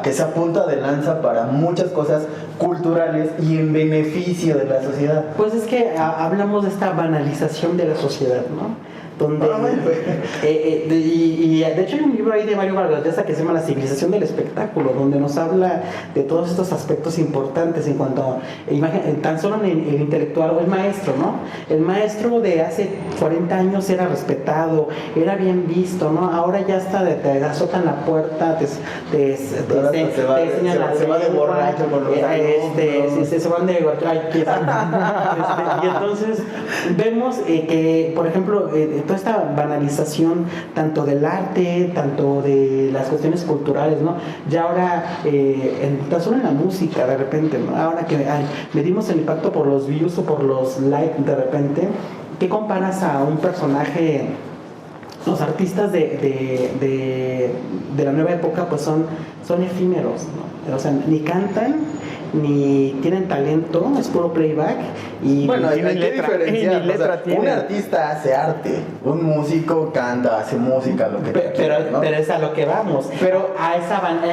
Speaker 2: que sea punta de lanza para muchas cosas culturales y en beneficio de la sociedad?
Speaker 3: Pues es que hablamos de esta banalización de la sociedad, ¿no? Donde y de hecho hay un libro ahí de Mario Vargas Llosa que se llama La civilización del espectáculo, donde nos habla de todos estos aspectos importantes en cuanto a tan solo en el intelectual o el maestro, ¿no? El maestro de hace 40 años era respetado, era bien visto, ¿no? Ahora ya está, te azotan la puerta, te enseñan la
Speaker 2: se va de borracho con los alumnos.
Speaker 3: se van de borracho, y entonces vemos que, por ejemplo, toda esta banalización tanto del arte, tanto de las cuestiones culturales, ¿no? Ya ahora, tan solo en la música, de repente, ¿no? Ahora que medimos el impacto por los views o por los likes, de repente, ¿qué comparas a un personaje? Los artistas de la nueva época pues son efímeros, ¿no? O sea, ni cantan ni tienen talento, es puro playback y
Speaker 2: bueno, hay que
Speaker 1: letra,
Speaker 2: diferenciar,
Speaker 1: ni letra
Speaker 2: o sea, un artista hace arte, un músico canta, hace música, lo que
Speaker 3: pero,
Speaker 2: ¿no?
Speaker 3: pero es a lo que vamos,
Speaker 2: pero
Speaker 3: a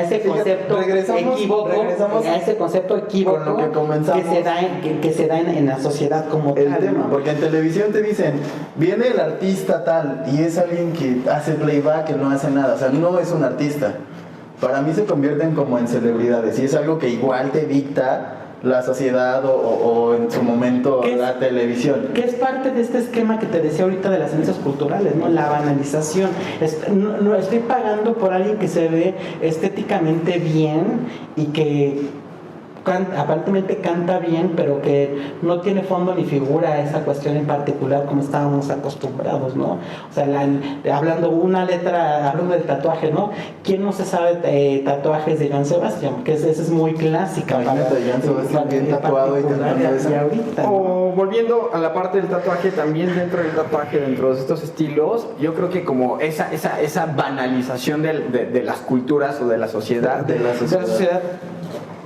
Speaker 3: ese concepto equívoco, a ese concepto equívoco
Speaker 2: con lo que comenzamos,
Speaker 3: que se da en la sociedad como
Speaker 2: el
Speaker 3: tal,
Speaker 2: tema,
Speaker 3: ¿no?
Speaker 2: porque en televisión te dicen, viene el artista tal y es alguien que hace playback, que no hace nada, o sea, no es un artista. Para mí se convierten como en celebridades y es algo que igual te dicta la sociedad o en su momento la televisión.
Speaker 3: Que es parte de este esquema que te decía ahorita de las ciencias culturales, ¿no? La banalización. No estoy pagando por alguien que se ve estéticamente bien y que aparentemente canta bien, pero que no tiene fondo ni figura esa cuestión en particular como estábamos acostumbrados, ¿no? O sea, hablando del tatuaje, ¿no? ¿Quién no se sabe tatuajes de Joan Sebastián? Que esa es muy clásica.
Speaker 2: Imagínate a Joan Sebastián bien tatuado y cantando eso.
Speaker 3: Ahorita, ¿no?
Speaker 1: O volviendo a la parte del tatuaje, también dentro del tatuaje, dentro de estos estilos, yo creo que como esa banalización de las culturas o de la sociedad,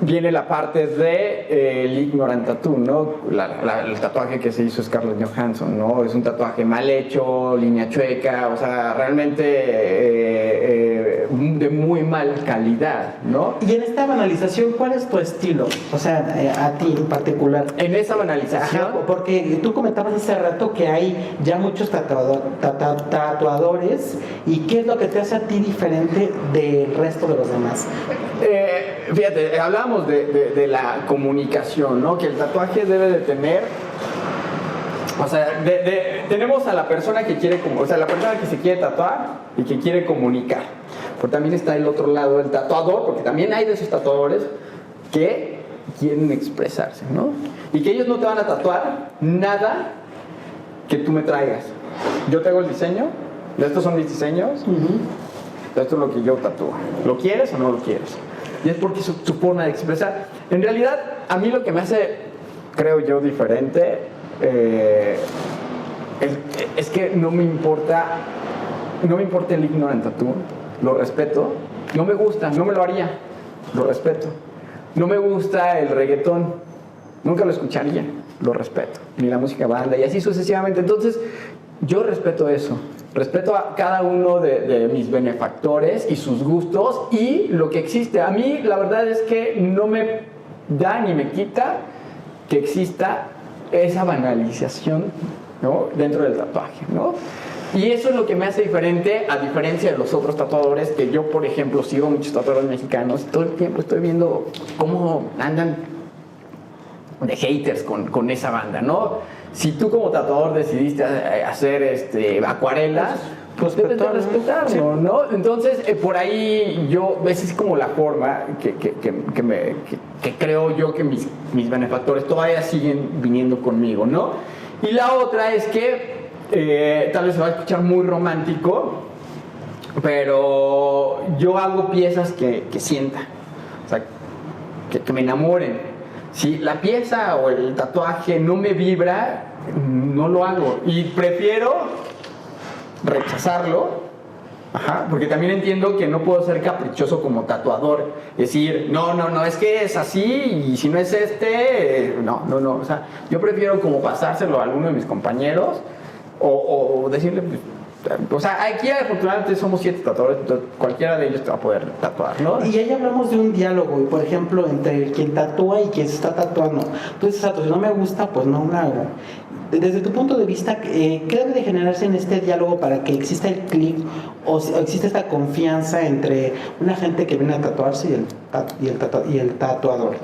Speaker 1: viene la parte de el ignorant tattoo, ¿no? El tatuaje que se hizo Scarlett Johansson, ¿no? Es un tatuaje mal hecho, línea chueca, o sea, realmente de muy mala calidad, ¿no?
Speaker 3: Y en esta banalización, ¿cuál es tu estilo? O sea, a ti en particular.
Speaker 1: En esa banalización...
Speaker 3: Ajá, porque tú comentabas hace rato que hay ya muchos tatuadores, ¿y qué es lo que te hace a ti diferente del resto de los demás?
Speaker 1: Fíjate, hablábamos de la comunicación, ¿no? Que el tatuaje debe de tener, o sea, tenemos a la persona que quiere, o sea, la persona que se quiere tatuar y que quiere comunicar. Pero también está el otro lado, el tatuador, porque también hay de esos tatuadores que quieren expresarse, ¿no? Y que ellos no te van a tatuar nada que tú me traigas. Yo te hago el diseño, estos son mis diseños, esto es lo que yo tatúo. ¿Lo quieres o no lo quieres? Y es porque es su forma de expresar. En realidad, a mí lo que me hace, creo yo, diferente es que no me importa el ignorant tattoo, lo respeto. No me gusta, no me lo haría, lo respeto. No me gusta el reggaetón, nunca lo escucharía, lo respeto. Ni la música banda y así sucesivamente. Entonces, yo respeto eso. Respeto a cada uno de mis benefactores y sus gustos y lo que existe. A mí la verdad es que no me da ni me quita que exista esa banalización, ¿no? Dentro del tatuaje, ¿no? Y eso es lo que me hace diferente, a diferencia de los otros tatuadores, que yo, por ejemplo, sigo muchos tatuadores mexicanos y todo el tiempo estoy viendo cómo andan de haters con esa banda, ¿no? Si tú como tatuador decidiste hacer acuarelas, pues debes de respetarlo, ¿no? Entonces, por ahí esa es como la forma que creo yo que mis benefactores todavía siguen viniendo conmigo, ¿no? Y la otra es que tal vez se va a escuchar muy romántico, pero yo hago piezas que sienta, o sea, que me enamoren. Si la pieza o el tatuaje no me vibra, no lo hago. Y prefiero rechazarlo, porque también entiendo que no puedo ser caprichoso como tatuador. Decir, no, es que es así y si no es no. O sea, yo prefiero como pasárselo a alguno de mis compañeros o decirle... O sea, aquí afortunadamente somos 7 tatuadores, entonces cualquiera de ellos te va a poder tatuar, ¿no?
Speaker 3: Y ahí hablamos de un diálogo, por ejemplo, entre quien tatúa y quien se está tatuando. Tú dices, si no me gusta, pues no me hago. Desde tu punto de vista, ¿qué debe de generarse en este diálogo para que exista el clic o exista esta confianza entre una gente que viene a tatuarse y el tatuador?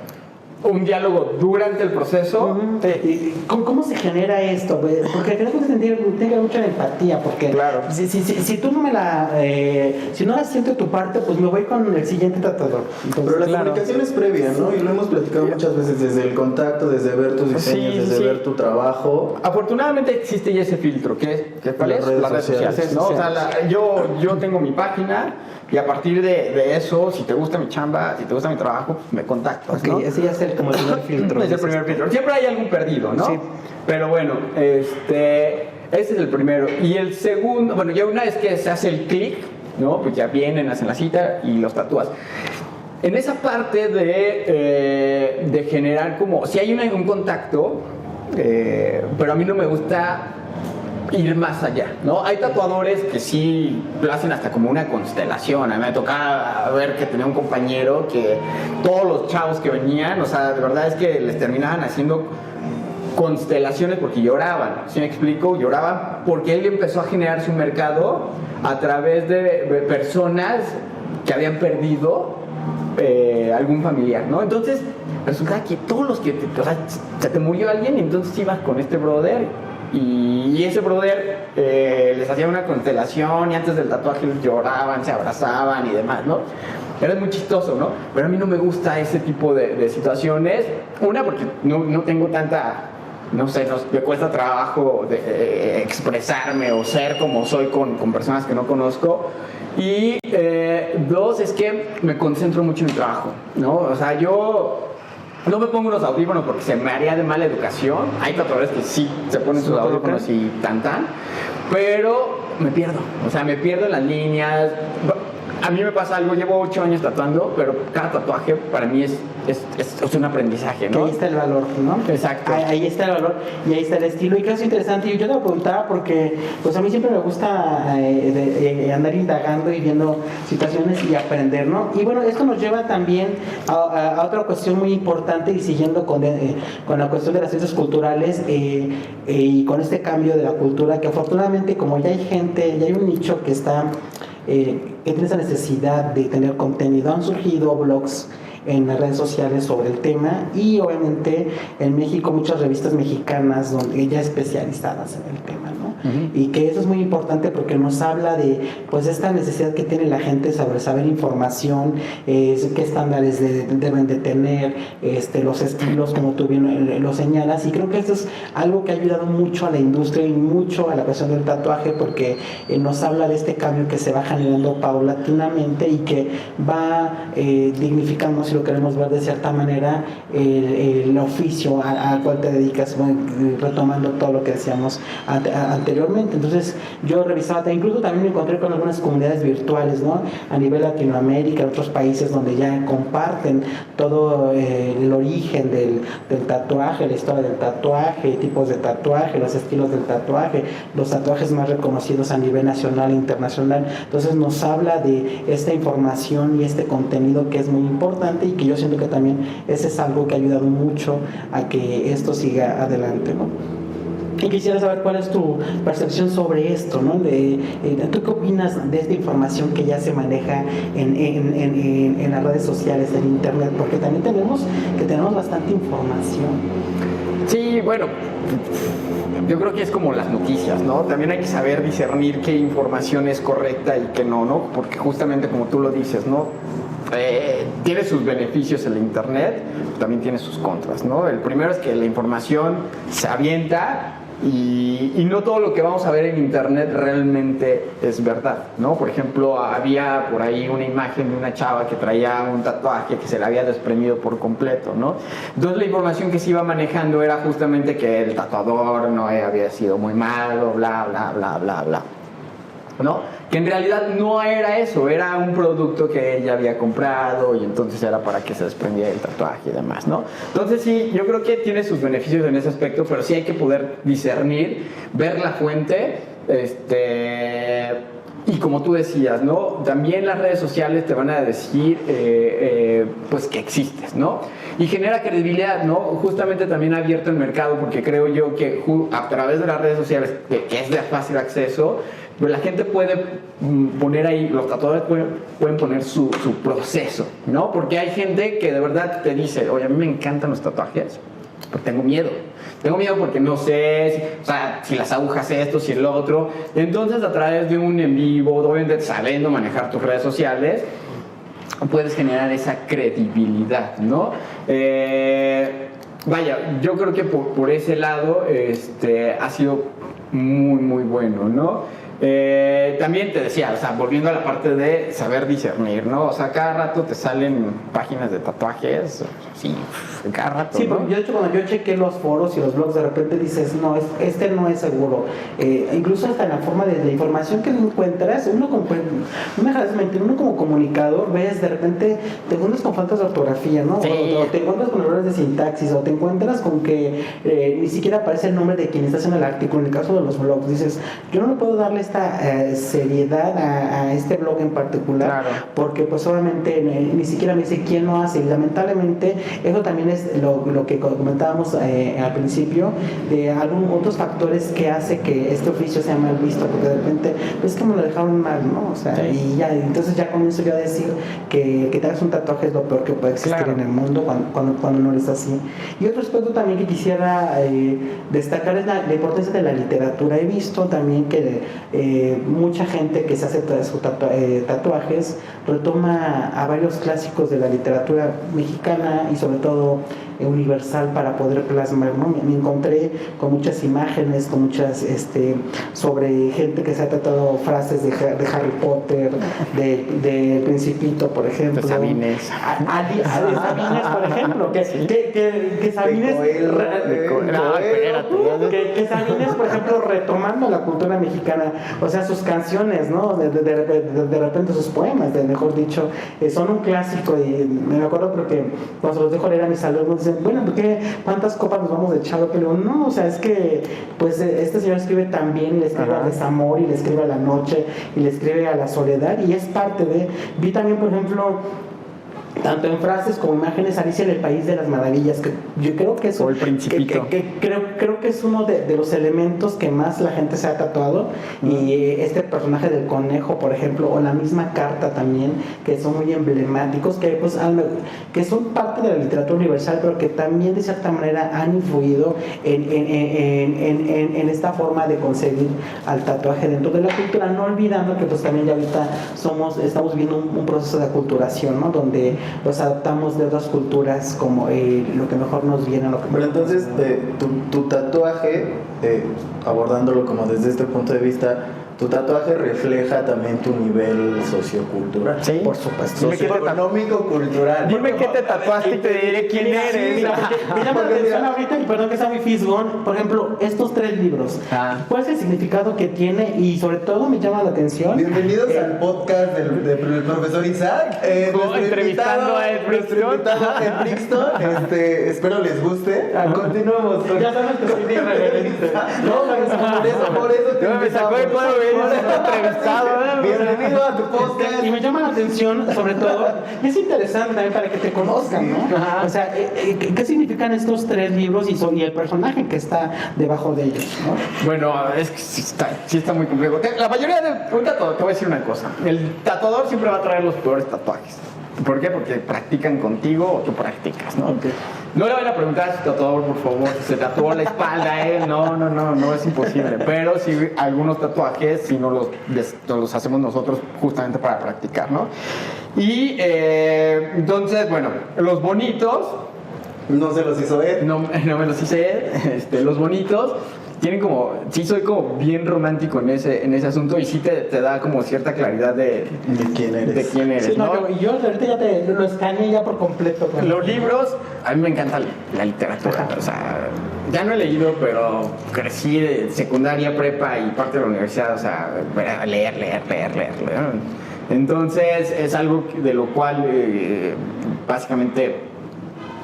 Speaker 1: Un diálogo durante el proceso.
Speaker 3: ¿Cómo se genera esto? Porque creo que tenga mucha empatía, porque
Speaker 1: claro.
Speaker 3: Si tú no si no la siento tu parte, pues me voy con el siguiente tatuador.
Speaker 2: Entonces, pero la comunicación es previa, ¿no? Y lo hemos platicado muchas veces, desde el contacto, desde ver tus diseños, ver tu trabajo.
Speaker 1: Afortunadamente existe ya ese filtro, ¿cuál es? Las redes sociales, ¿no? O sea, yo tengo mi página y a partir de eso, si te gusta mi chamba, si te gusta mi trabajo, me contactas, ¿no?
Speaker 3: Ese ya es como el primer filtro.
Speaker 1: Es el primer filtro. Siempre hay algún perdido, ¿no?
Speaker 3: Sí.
Speaker 1: Pero bueno, ese es el primero. Y el segundo, bueno, ya una vez que se hace el clic, ¿no? Pues ya vienen, hacen la cita y los tatúas. En esa parte de generar como, si hay un contacto, pero a mí no me gusta ir más allá, ¿no? Hay tatuadores que sí lo hacen hasta como una constelación. A mí me tocaba ver que tenía un compañero que todos los chavos que venían, o sea, de verdad es que les terminaban haciendo constelaciones porque lloraban, ¿sí me explico? Lloraban porque él empezó a generar su mercado a través de personas que habían perdido algún familiar, ¿no? Entonces resulta que todos los que se te murió alguien y entonces ibas con este brother y ese brother les hacía una constelación y antes del tatuaje lloraban, se abrazaban y demás, ¿no? eres muy chistoso, ¿no? Pero a mí no me gusta ese tipo de situaciones. Una, porque no tengo tanta, no sé, me cuesta trabajo expresarme o ser como soy con personas que no conozco. Y dos, es que me concentro mucho en el trabajo, ¿no? O sea, yo no me pongo unos audífonos porque se me haría de mala educación. Hay tatuadores que sí se ponen sus audífonos y tan, pero me pierdo. O sea, me pierdo en las líneas. A mí me pasa algo, llevo 8 años tatuando, pero cada tatuaje para mí es un aprendizaje, ¿no?
Speaker 3: Que ahí está el valor, ¿no?
Speaker 1: Exacto.
Speaker 3: Ahí está el valor y ahí está el estilo. Y creo que es interesante. Y yo te lo preguntaba porque, pues a mí siempre me gusta andar indagando y viendo situaciones y aprender, ¿no? Y bueno, esto nos lleva también a otra cuestión muy importante y siguiendo con la cuestión de las ciencias culturales y con este cambio de la cultura, que afortunadamente, como ya hay gente, ya hay un nicho que está. Que tiene esa necesidad de tener contenido. Han surgido blogs en las redes sociales sobre el tema y obviamente en México muchas revistas mexicanas donde ya especializadas en el tema, ¿no? Y que eso es muy importante porque nos habla de pues esta necesidad que tiene la gente sobre saber información, qué estándares deben de tener, los estilos como tú bien lo señalas, y creo que esto es algo que ha ayudado mucho a la industria y mucho a la cuestión del tatuaje porque nos habla de este cambio que se va generando paulatinamente y que va dignificando, si lo queremos ver de cierta manera, el oficio al cual te dedicas, retomando todo lo que decíamos anteriormente. Entonces yo revisaba, incluso también me encontré con algunas comunidades virtuales, ¿no? A nivel Latinoamérica, en otros países donde ya comparten todo el origen del tatuaje, la historia del tatuaje, tipos de tatuaje, los estilos del tatuaje, los tatuajes más reconocidos a nivel nacional e internacional. Entonces nos habla de esta información y este contenido que es muy importante y que yo siento que también ese es algo que ha ayudado mucho a que esto siga adelante, ¿no? Y quisiera saber cuál es tu percepción sobre esto, ¿no? ¿Tú qué opinas de esta información que ya se maneja en las redes sociales, en internet? Porque también tenemos bastante información.
Speaker 1: Sí, bueno, yo creo que es como las noticias, ¿no? También hay que saber discernir qué información es correcta y qué no, ¿no? Porque justamente como tú lo dices, ¿no? Tiene sus beneficios el internet, también tiene sus contras, ¿no? El primero es que la información se avienta y no todo lo que vamos a ver en internet realmente es verdad, ¿no? Por ejemplo, había por ahí una imagen de una chava que traía un tatuaje que se le había desprendido por completo, ¿no? Entonces la información que se iba manejando era justamente que el tatuador no había sido muy malo, bla, bla, bla, bla, bla, ¿no? Que en realidad no era eso, era un producto que ella había comprado y entonces era para que se desprendiera el tatuaje y demás, ¿no? Entonces sí, yo creo que tiene sus beneficios en ese aspecto, pero sí hay que poder discernir, ver la fuente, y como tú decías, ¿no? También las redes sociales te van a decir pues que existes, ¿no? Y genera credibilidad, ¿no? Justamente también ha abierto el mercado porque creo yo que a través de las redes sociales, que es de fácil acceso, pues la gente puede poner ahí, los tatuadores pueden poner su proceso, ¿no? Porque hay gente que de verdad te dice, oye, a mí me encantan los tatuajes, pero tengo miedo. Tengo miedo porque no sé, si las agujas esto, si el otro. Entonces, a través de un en vivo, obviamente sabiendo manejar tus redes sociales, puedes generar esa credibilidad, ¿no? Vaya, yo creo que por ese lado ha sido muy, muy bueno, ¿no? También te decía, volviendo a la parte de saber discernir, ¿no? O sea, cada rato te salen páginas de tatuajes, sí, cada rato,
Speaker 3: sí,
Speaker 1: ¿no?
Speaker 3: Yo de hecho cuando yo chequé los foros y los blogs, de repente dices, no, este no es seguro. Incluso hasta en la forma de la información que encuentras, uno como comunicador ves, de repente te encuentras con faltas de ortografía, ¿no?
Speaker 1: Sí.
Speaker 3: O te encuentras con errores de sintaxis, o te encuentras con que ni siquiera aparece el nombre de quien está haciendo el artículo. En el caso de los blogs, dices, yo no le puedo darle esta seriedad a este blog en particular, claro, porque pues obviamente ni siquiera me dice quién lo hace, y lamentablemente eso también es lo que comentábamos al principio, de otros factores que hace que este oficio sea mal visto, porque de repente es que me lo dejaron mal, ¿no? O sea, y ya, entonces ya comienzo yo a decir que te hagas un tatuaje es lo peor que puede existir en el mundo cuando no es así. Y otro aspecto también que quisiera destacar es la importancia de la literatura. He visto también que mucha gente que se hace tatuajes retoma a varios clásicos de la literatura mexicana y sobre todo universal para poder plasmar, ¿no? Me encontré con muchas imágenes, con muchas sobre gente que se ha tratado frases de Harry Potter, de Principito, por ejemplo,
Speaker 1: de Sabines,
Speaker 3: de Sabines, por ejemplo, que Sabines que Sabines, por ejemplo, retomando la cultura mexicana, o sea, sus canciones, ¿no? De repente sus poemas, mejor dicho, son un clásico. Y me acuerdo porque cuando los dejo leer a mis alumnos dicen, bueno, ¿cuántas copas nos vamos a echar? Que le digo, no, o sea, es que pues este señor escribe tan bien, y le escribe al desamor, y le escribe a la noche, y le escribe a la soledad, y es parte de... Vi también, por ejemplo, tanto en frases como imágenes, Alicia en el País de las Maravillas, que yo creo que eso,
Speaker 1: o El Principito,
Speaker 3: creo que es uno de los elementos que más la gente se ha tatuado. Y este personaje del conejo, por ejemplo, o la misma carta también, que son muy emblemáticos, que pues que son parte de la literatura universal, pero que también de cierta manera han influido en esta forma de concebir al tatuaje dentro de la cultura, no olvidando que pues también ya ahorita estamos viendo un proceso de aculturación, ¿no? Donde los adaptamos de otras culturas como lo que mejor nos viene.
Speaker 2: Pero entonces, tu tatuaje, abordándolo como desde este punto de vista, tu tatuaje refleja también tu nivel sociocultural.
Speaker 1: Sí,
Speaker 3: por supuesto.
Speaker 2: Socioeconómico-cultural.
Speaker 1: Dime qué te tatuaste y te diré quién eres.
Speaker 3: Mira, me llama la atención ahorita, y perdón que sea muy fisgón, por ejemplo, estos 3 libros. ¿Cuál es el significado que tiene? Y sobre todo me llama la atención.
Speaker 2: Bienvenidos al podcast del profesor Isaac.
Speaker 1: Entrevistando a Ed
Speaker 2: Brixton. Espero les guste. Continuamos.
Speaker 3: Ya sabes que soy irreverente.
Speaker 2: No, por eso te
Speaker 1: me sacó de cuadro entrevistado.
Speaker 2: Bienvenido a tu podcast.
Speaker 3: Y me llama la atención, sobre todo, es interesante también para que te conozcan, ¿no? O sea, ¿qué significan estos 3 libros y el personaje que está debajo de ellos, ¿no?
Speaker 1: Bueno, es que sí está muy complejo. La mayoría de un tatuador, te voy a decir una cosa, el tatuador siempre va a traer los peores tatuajes. ¿Por qué? Porque practican contigo o tú practicas, ¿no? Okay. No le vayan a preguntar a su tatuador, por favor, si se tatuó la espalda a él. No, es imposible. Pero sí, algunos tatuajes sí no los hacemos nosotros justamente para practicar, ¿no? Y entonces, bueno, los bonitos...
Speaker 2: No se los hizo Ed.
Speaker 1: No me los hice Ed. Los bonitos... tienen como, sí soy como bien romántico en ese asunto, y sí te da como cierta claridad de
Speaker 2: quién eres.
Speaker 1: De quién eres,
Speaker 3: sí,
Speaker 1: ¿no?
Speaker 3: Yo ahorita ya lo escaneé ya por completo.
Speaker 1: Los libros, a mí me encanta la literatura. O sea, ya no he leído, pero crecí de secundaria, prepa y parte de la universidad, o sea, leer. Entonces es algo de lo cual básicamente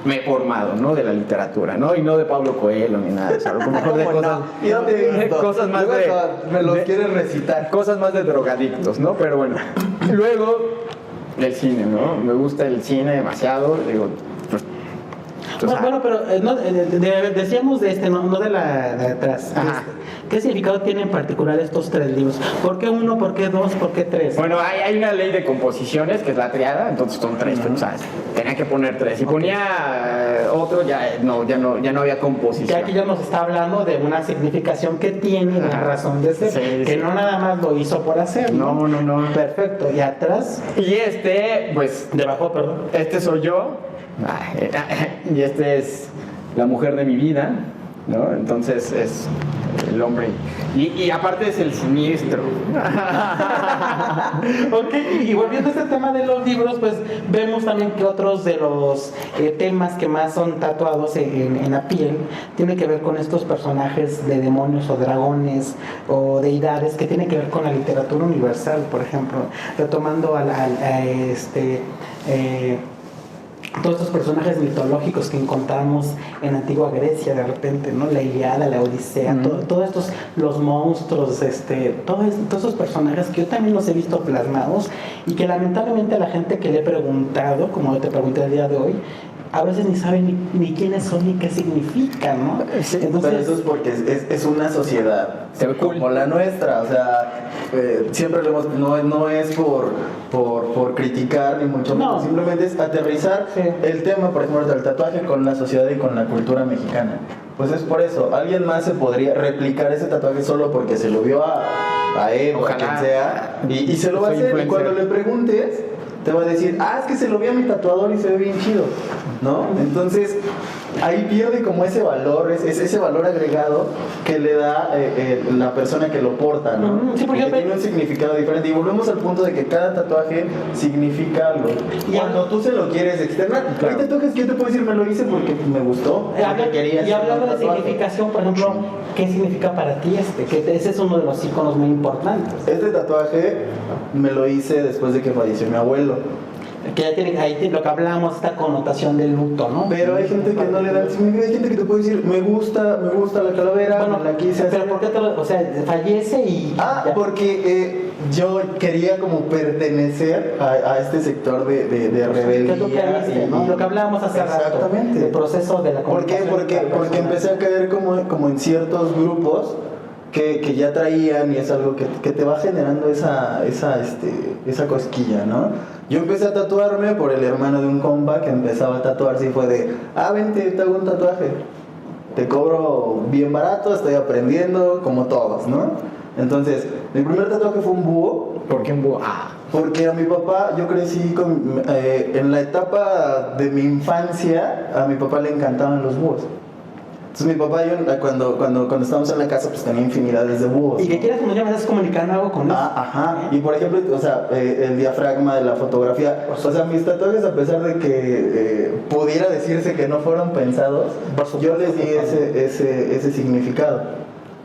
Speaker 1: me he formado, ¿no? De la literatura, ¿no? Y no de Pablo Coelho ni nada de eso. A lo mejor de cosas más
Speaker 2: me los quieres recitar.
Speaker 1: Cosas más de drogadictos, ¿no? Pero bueno. Luego, el cine, ¿no? Me gusta el cine demasiado. Digo, pues,
Speaker 3: bueno, pero decíamos de no de la de atrás. ¿Qué significado tienen en particular estos 3 libros? ¿Por qué 1? ¿Por qué 2? ¿Por qué 3?
Speaker 1: Bueno, hay una ley de composiciones que es la triada, entonces son 3, o sea, tenía que poner 3. Si ponía otro, ya no había composición.
Speaker 3: Que aquí ya nos está hablando de una significación que tiene, una razón de ser, que no nada más lo hizo por hacer.
Speaker 1: No.
Speaker 3: Perfecto. ¿Y atrás?
Speaker 1: Y pues...
Speaker 3: Debajo, perdón.
Speaker 1: Este soy yo. Y este es la mujer de mi vida, ¿no? Entonces es el hombre. Y aparte es el siniestro.
Speaker 3: Ok, y volviendo a este tema de los libros, pues vemos también que otros de los temas que más son tatuados en la piel tienen que ver con estos personajes de demonios o dragones o deidades que tienen que ver con la literatura universal, por ejemplo, retomando todos estos personajes mitológicos que encontramos en antigua Grecia de repente, ¿no? La Ilíada, la Odisea, todos estos, los monstruos, todos esos personajes que yo también los he visto plasmados y que lamentablemente a la gente que le he preguntado, como te pregunté el día de hoy, a veces ni saben ni quiénes son ni qué significan, ¿no?
Speaker 1: Sí,
Speaker 3: Entonces,
Speaker 2: pero eso es porque es una sociedad
Speaker 1: Se ve cool.
Speaker 2: como la nuestra, o sea, siempre lo hemos, no es por criticar ni mucho menos,
Speaker 3: No.
Speaker 2: simplemente es aterrizar
Speaker 3: Sí.
Speaker 2: el tema, por ejemplo, del tatuaje con la sociedad y con la cultura mexicana. Pues es por eso, alguien más se podría replicar ese tatuaje solo porque se lo vio a él o a
Speaker 1: Ojalá.
Speaker 2: quien sea y se lo va a
Speaker 1: Soy
Speaker 2: hacer y
Speaker 1: influencer.
Speaker 2: cuando le preguntes te va a decir, es que se lo vi a mi tatuador y se ve bien chido, ¿no? Entonces, ahí pierde como ese valor, ese valor agregado que le da la persona que lo porta, ¿no?
Speaker 3: Sí, porque
Speaker 2: que tiene un significado diferente. Y volvemos al punto de que cada tatuaje significa algo.
Speaker 3: Y
Speaker 2: Cuando tú se lo quieres externar,
Speaker 1: Claro.
Speaker 2: hay tatuajes que yo te puedo decir, me lo hice porque me gustó, porque quería
Speaker 3: y
Speaker 2: hacer
Speaker 3: hablando
Speaker 2: un
Speaker 3: de
Speaker 2: tatuaje.
Speaker 3: significación, por ejemplo, ¿qué significa para ti este? Que ese es uno de los iconos muy importantes.
Speaker 2: Este tatuaje me lo hice después de que falleció mi abuelo.
Speaker 3: Que ya tiene, lo que hablamos, esta connotación del luto, ¿no?
Speaker 2: Pero hay gente que no le da el significado, hay gente que te puede decir, me gusta la calavera,
Speaker 3: Bueno,
Speaker 2: me la quise hacer.
Speaker 3: pero ¿por qué o sea, fallece y ya?
Speaker 2: Porque yo quería como pertenecer a este sector de rebeldía.
Speaker 3: ¿Qué es lo que viste, no? Lo que hablábamos hace rato.
Speaker 2: Exactamente.
Speaker 3: El proceso de la
Speaker 2: ¿Por qué?
Speaker 3: comunicación
Speaker 2: Porque empecé a caer como en ciertos grupos que ya traían y es algo que te va generando esa cosquilla, ¿no? Yo empecé a tatuarme por el hermano de un compa que empezaba a tatuarse y fue de, vente, te hago un tatuaje. Te cobro bien barato, estoy aprendiendo, como todos, ¿no? Entonces, mi primer tatuaje fue un búho.
Speaker 1: ¿Por qué un búho?
Speaker 2: Porque a mi papá, yo crecí en la etapa de mi infancia, a mi papá le encantaban los búhos. Entonces mi papá, cuando estábamos en la casa, pues tenía infinidades de búhos.
Speaker 3: Y que quieras como ya me estás comunicando algo con eso.
Speaker 2: Ajá. Y por ejemplo, o sea, el diafragma de la fotografía, o sea, mis tatuajes, a pesar de que pudiera decirse que no fueron pensados, yo les di ese significado.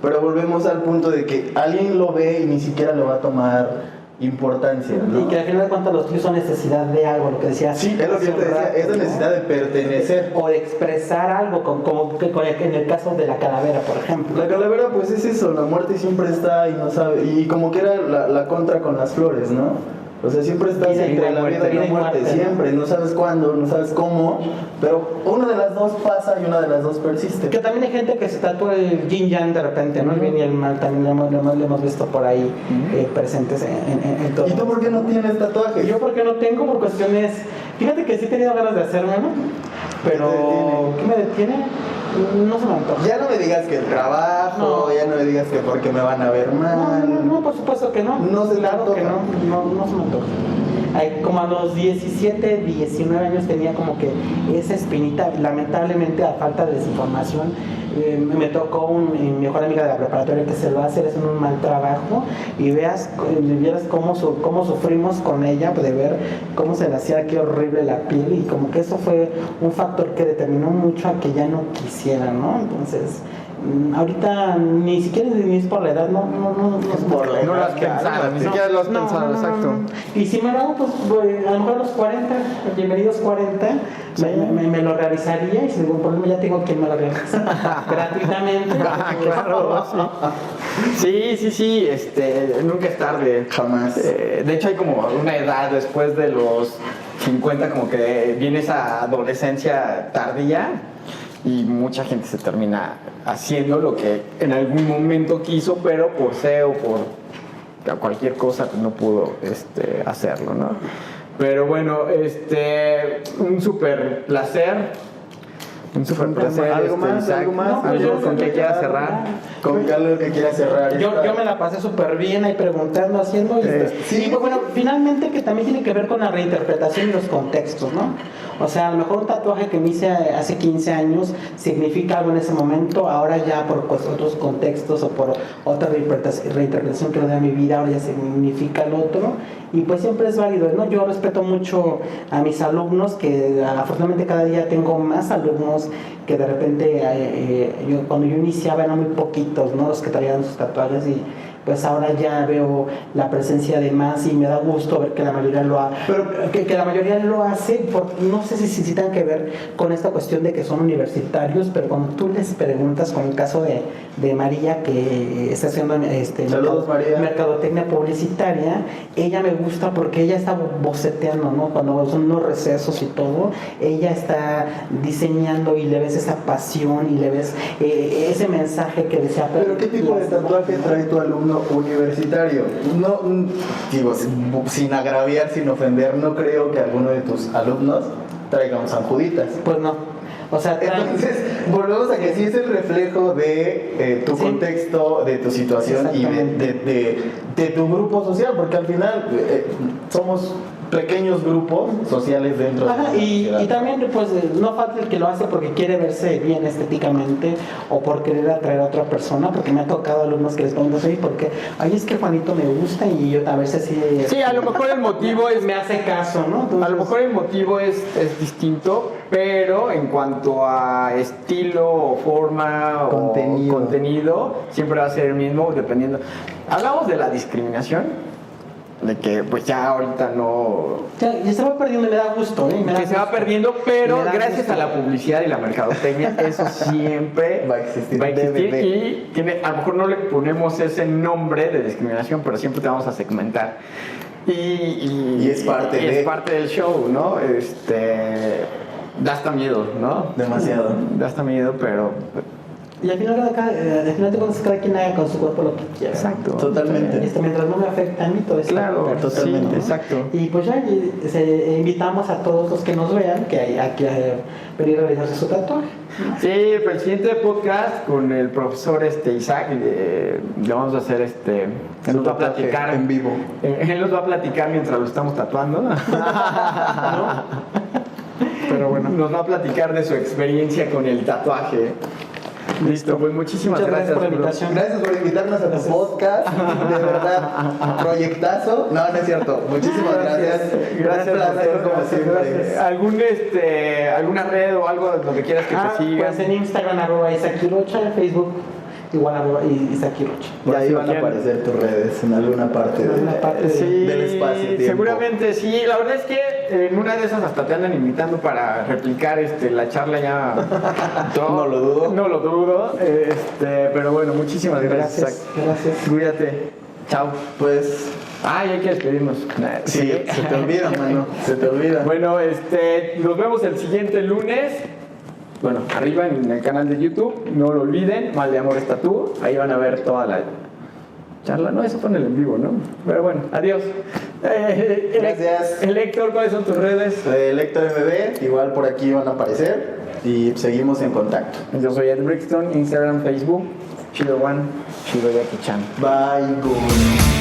Speaker 2: Pero volvemos al punto de que alguien lo ve y ni siquiera le va a tomar importancia, ¿no?
Speaker 3: Y que al final de cuentas los tuyos son necesidad de algo, lo que decías.
Speaker 2: Sí, es lo que yo te decía, es la necesidad de pertenecer.
Speaker 3: O de expresar algo, como en el caso de la calavera, por ejemplo.
Speaker 2: La calavera, pues es eso, la muerte siempre está y no sabe, y como que era la contra con las flores, ¿no? O sea, siempre estás
Speaker 3: Vida y
Speaker 2: entre la
Speaker 3: muerte,
Speaker 2: vida y la
Speaker 3: vida y
Speaker 2: muerte,
Speaker 3: muerte, ¿no?
Speaker 2: siempre, no sabes cuándo, no sabes cómo, pero una de las dos pasa y una de las dos persiste.
Speaker 3: Que también hay gente que se tatúa el yin yang de repente, ¿no? El bien y el mal también lo hemos visto por ahí presentes en todo.
Speaker 2: ¿Y tú por qué no tienes tatuajes?
Speaker 3: Yo porque no tengo por cuestiones. Fíjate que sí he tenido ganas de hacerme, ¿no? Pero ¿qué me detiene? No se me antoja.
Speaker 2: Ya no me digas que el trabajo,
Speaker 3: No.
Speaker 2: ya no me digas que porque me van a ver mal.
Speaker 3: No, por supuesto que no.
Speaker 2: No se te
Speaker 3: claro
Speaker 2: antoja.
Speaker 3: que no se me antoja. Como a los 17, 19 años tenía como que esa espinita, lamentablemente a falta de desinformación, me tocó mi mejor amiga de la preparatoria que se lo hace, es un mal trabajo y vieras cómo sufrimos con ella, pues, de ver cómo se le hacía qué horrible la piel y como que eso fue un factor que determinó mucho a que ya no quisiera, ¿no? Entonces ahorita ni siquiera ni es por la edad, no
Speaker 1: No lo has pensado, ni siquiera lo has pensado, exacto.
Speaker 3: Y si me lo hago, pues a lo mejor a los 40, bienvenidos 40, me lo realizaría y sin ningún problema ya tengo quien me lo realice gratuitamente.
Speaker 1: Claro, sí. Sí, nunca es tarde.
Speaker 2: Jamás.
Speaker 1: De hecho hay como una edad después de los 50 como que viene esa adolescencia tardía y mucha gente se termina haciendo lo que en algún momento quiso, pero por SEO o por cualquier cosa no pudo hacerlo, ¿no? Pero bueno, un súper placer. Un súper placer.
Speaker 2: ¿Algo más?
Speaker 1: Isaac.
Speaker 2: ¿Algo más?
Speaker 1: ¿Algo con que quieras cerrar?
Speaker 2: Con algo que quieras cerrar.
Speaker 3: Yo me la pasé súper bien ahí preguntando, haciendo.
Speaker 2: Sí.
Speaker 3: Y pues, bueno, finalmente que también tiene que ver con la reinterpretación y los contextos, ¿no? O sea, a lo mejor un tatuaje que me hice hace 15 años significa algo en ese momento, ahora ya por otros contextos o por otra reinterpretación que le da a mi vida, ahora ya significa el otro. Y pues siempre es válido, ¿no? Yo respeto mucho a mis alumnos, que afortunadamente cada día tengo más alumnos que de repente cuando yo iniciaba eran muy poquitos, ¿no? Los que traían sus tatuajes pues ahora ya veo la presencia de más y me da gusto ver que la mayoría que la mayoría lo hace, no sé si tengan que ver con esta cuestión de que son universitarios, pero cuando tú les preguntas, con el caso de María, que está haciendo
Speaker 2: Saludos, María.
Speaker 3: mercadotecnia publicitaria, ella me gusta porque ella está boceteando, ¿no? Cuando son unos recesos y todo, ella está diseñando y le ves esa pasión y le ves ese mensaje que desea.
Speaker 2: ¿Pero qué tipo de tatuaje trae tu alumno universitario? No, digo, sin agraviar, sin ofender, no creo que alguno de tus alumnos traiga un San Juditas.
Speaker 3: Pues no. O sea,
Speaker 2: entonces, volvemos a que sí es el reflejo de tu contexto, de tu situación y de tu grupo social, porque al final somos pequeños grupos sociales dentro de la sociedad.
Speaker 3: Y también pues no falta el que lo hace porque quiere verse bien estéticamente o por querer atraer a otra persona, porque me ha tocado alumnos que les preguntan, oye, porque ay, es que Juanito me gusta y yo a veces
Speaker 1: sí, a lo mejor el motivo es
Speaker 3: me hace caso, ¿no? Entonces,
Speaker 1: a lo mejor el motivo es distinto, pero en cuanto a estilo, forma o contenido, siempre va a ser el mismo dependiendo. Hablamos de la discriminación, de que pues ya ahorita no...
Speaker 3: Ya se va perdiendo, me da gusto,
Speaker 1: se va perdiendo, pero gracias a la publicidad y la mercadotecnia, eso siempre
Speaker 2: va a existir.
Speaker 1: Y a lo mejor no le ponemos ese nombre de discriminación, pero siempre te vamos a segmentar. Y
Speaker 2: es parte
Speaker 1: del show, ¿no? Da hasta miedo, ¿no?
Speaker 2: Demasiado.
Speaker 1: Da hasta miedo, pero...
Speaker 3: Y al final de cuentas cada quien haga con su cuerpo lo que quiera.
Speaker 1: Exacto.
Speaker 2: Totalmente.
Speaker 3: Mientras no me afecta a mí, todo está
Speaker 1: perfecto, totalmente, ¿no? Exacto.
Speaker 3: Y pues ya invitamos a todos los que nos vean que hay aquí a venir a realizarse su tatuaje.
Speaker 1: Sí, para el siguiente podcast con el profesor Isaac le vamos a hacer él nos va a platicar
Speaker 2: en vivo.
Speaker 1: Él nos va a platicar mientras lo estamos tatuando. ¿No? Pero bueno, nos va a platicar de su experiencia con el tatuaje. Listo, pues muchísimas gracias
Speaker 3: por la invitación.
Speaker 2: Gracias por invitarnos a tu podcast. De verdad, proyectazo. No es cierto. Muchísimas gracias.
Speaker 1: Gracias,
Speaker 2: placer, como siempre.
Speaker 1: ¿Alguna red o algo donde quieras que te sigan?
Speaker 3: Pues en Instagram @IsaacQuirocha, en Facebook igual @IsaacQuirocha.
Speaker 2: Y ahí van a aparecer tus redes en alguna parte, del espacio.
Speaker 1: Seguramente sí. La verdad es que en una de esas hasta te andan invitando para replicar la charla ya.
Speaker 2: No lo dudo.
Speaker 1: No lo dudo. Pero bueno, muchísimas gracias.
Speaker 3: Gracias.
Speaker 1: Cuídate. Chao.
Speaker 2: Pues.
Speaker 1: Hay que despedirnos.
Speaker 2: Sí, se te olvida, mano. Se te olvida.
Speaker 1: Bueno, nos vemos el siguiente lunes. Bueno, arriba en el canal de YouTube, no lo olviden, Mal de Amores Tatú, ahí van a ver toda la charla, no, eso fue en el en vivo, ¿no? Pero bueno, adiós.
Speaker 2: Gracias.
Speaker 1: Héctor, ¿cuáles son tus redes?
Speaker 2: Héctor MB, igual por aquí van a aparecer y seguimos en contacto.
Speaker 1: Yo soy Ed Brixton, Instagram, Facebook, Chido One, Chido Yaki-chan.
Speaker 2: Bye, good.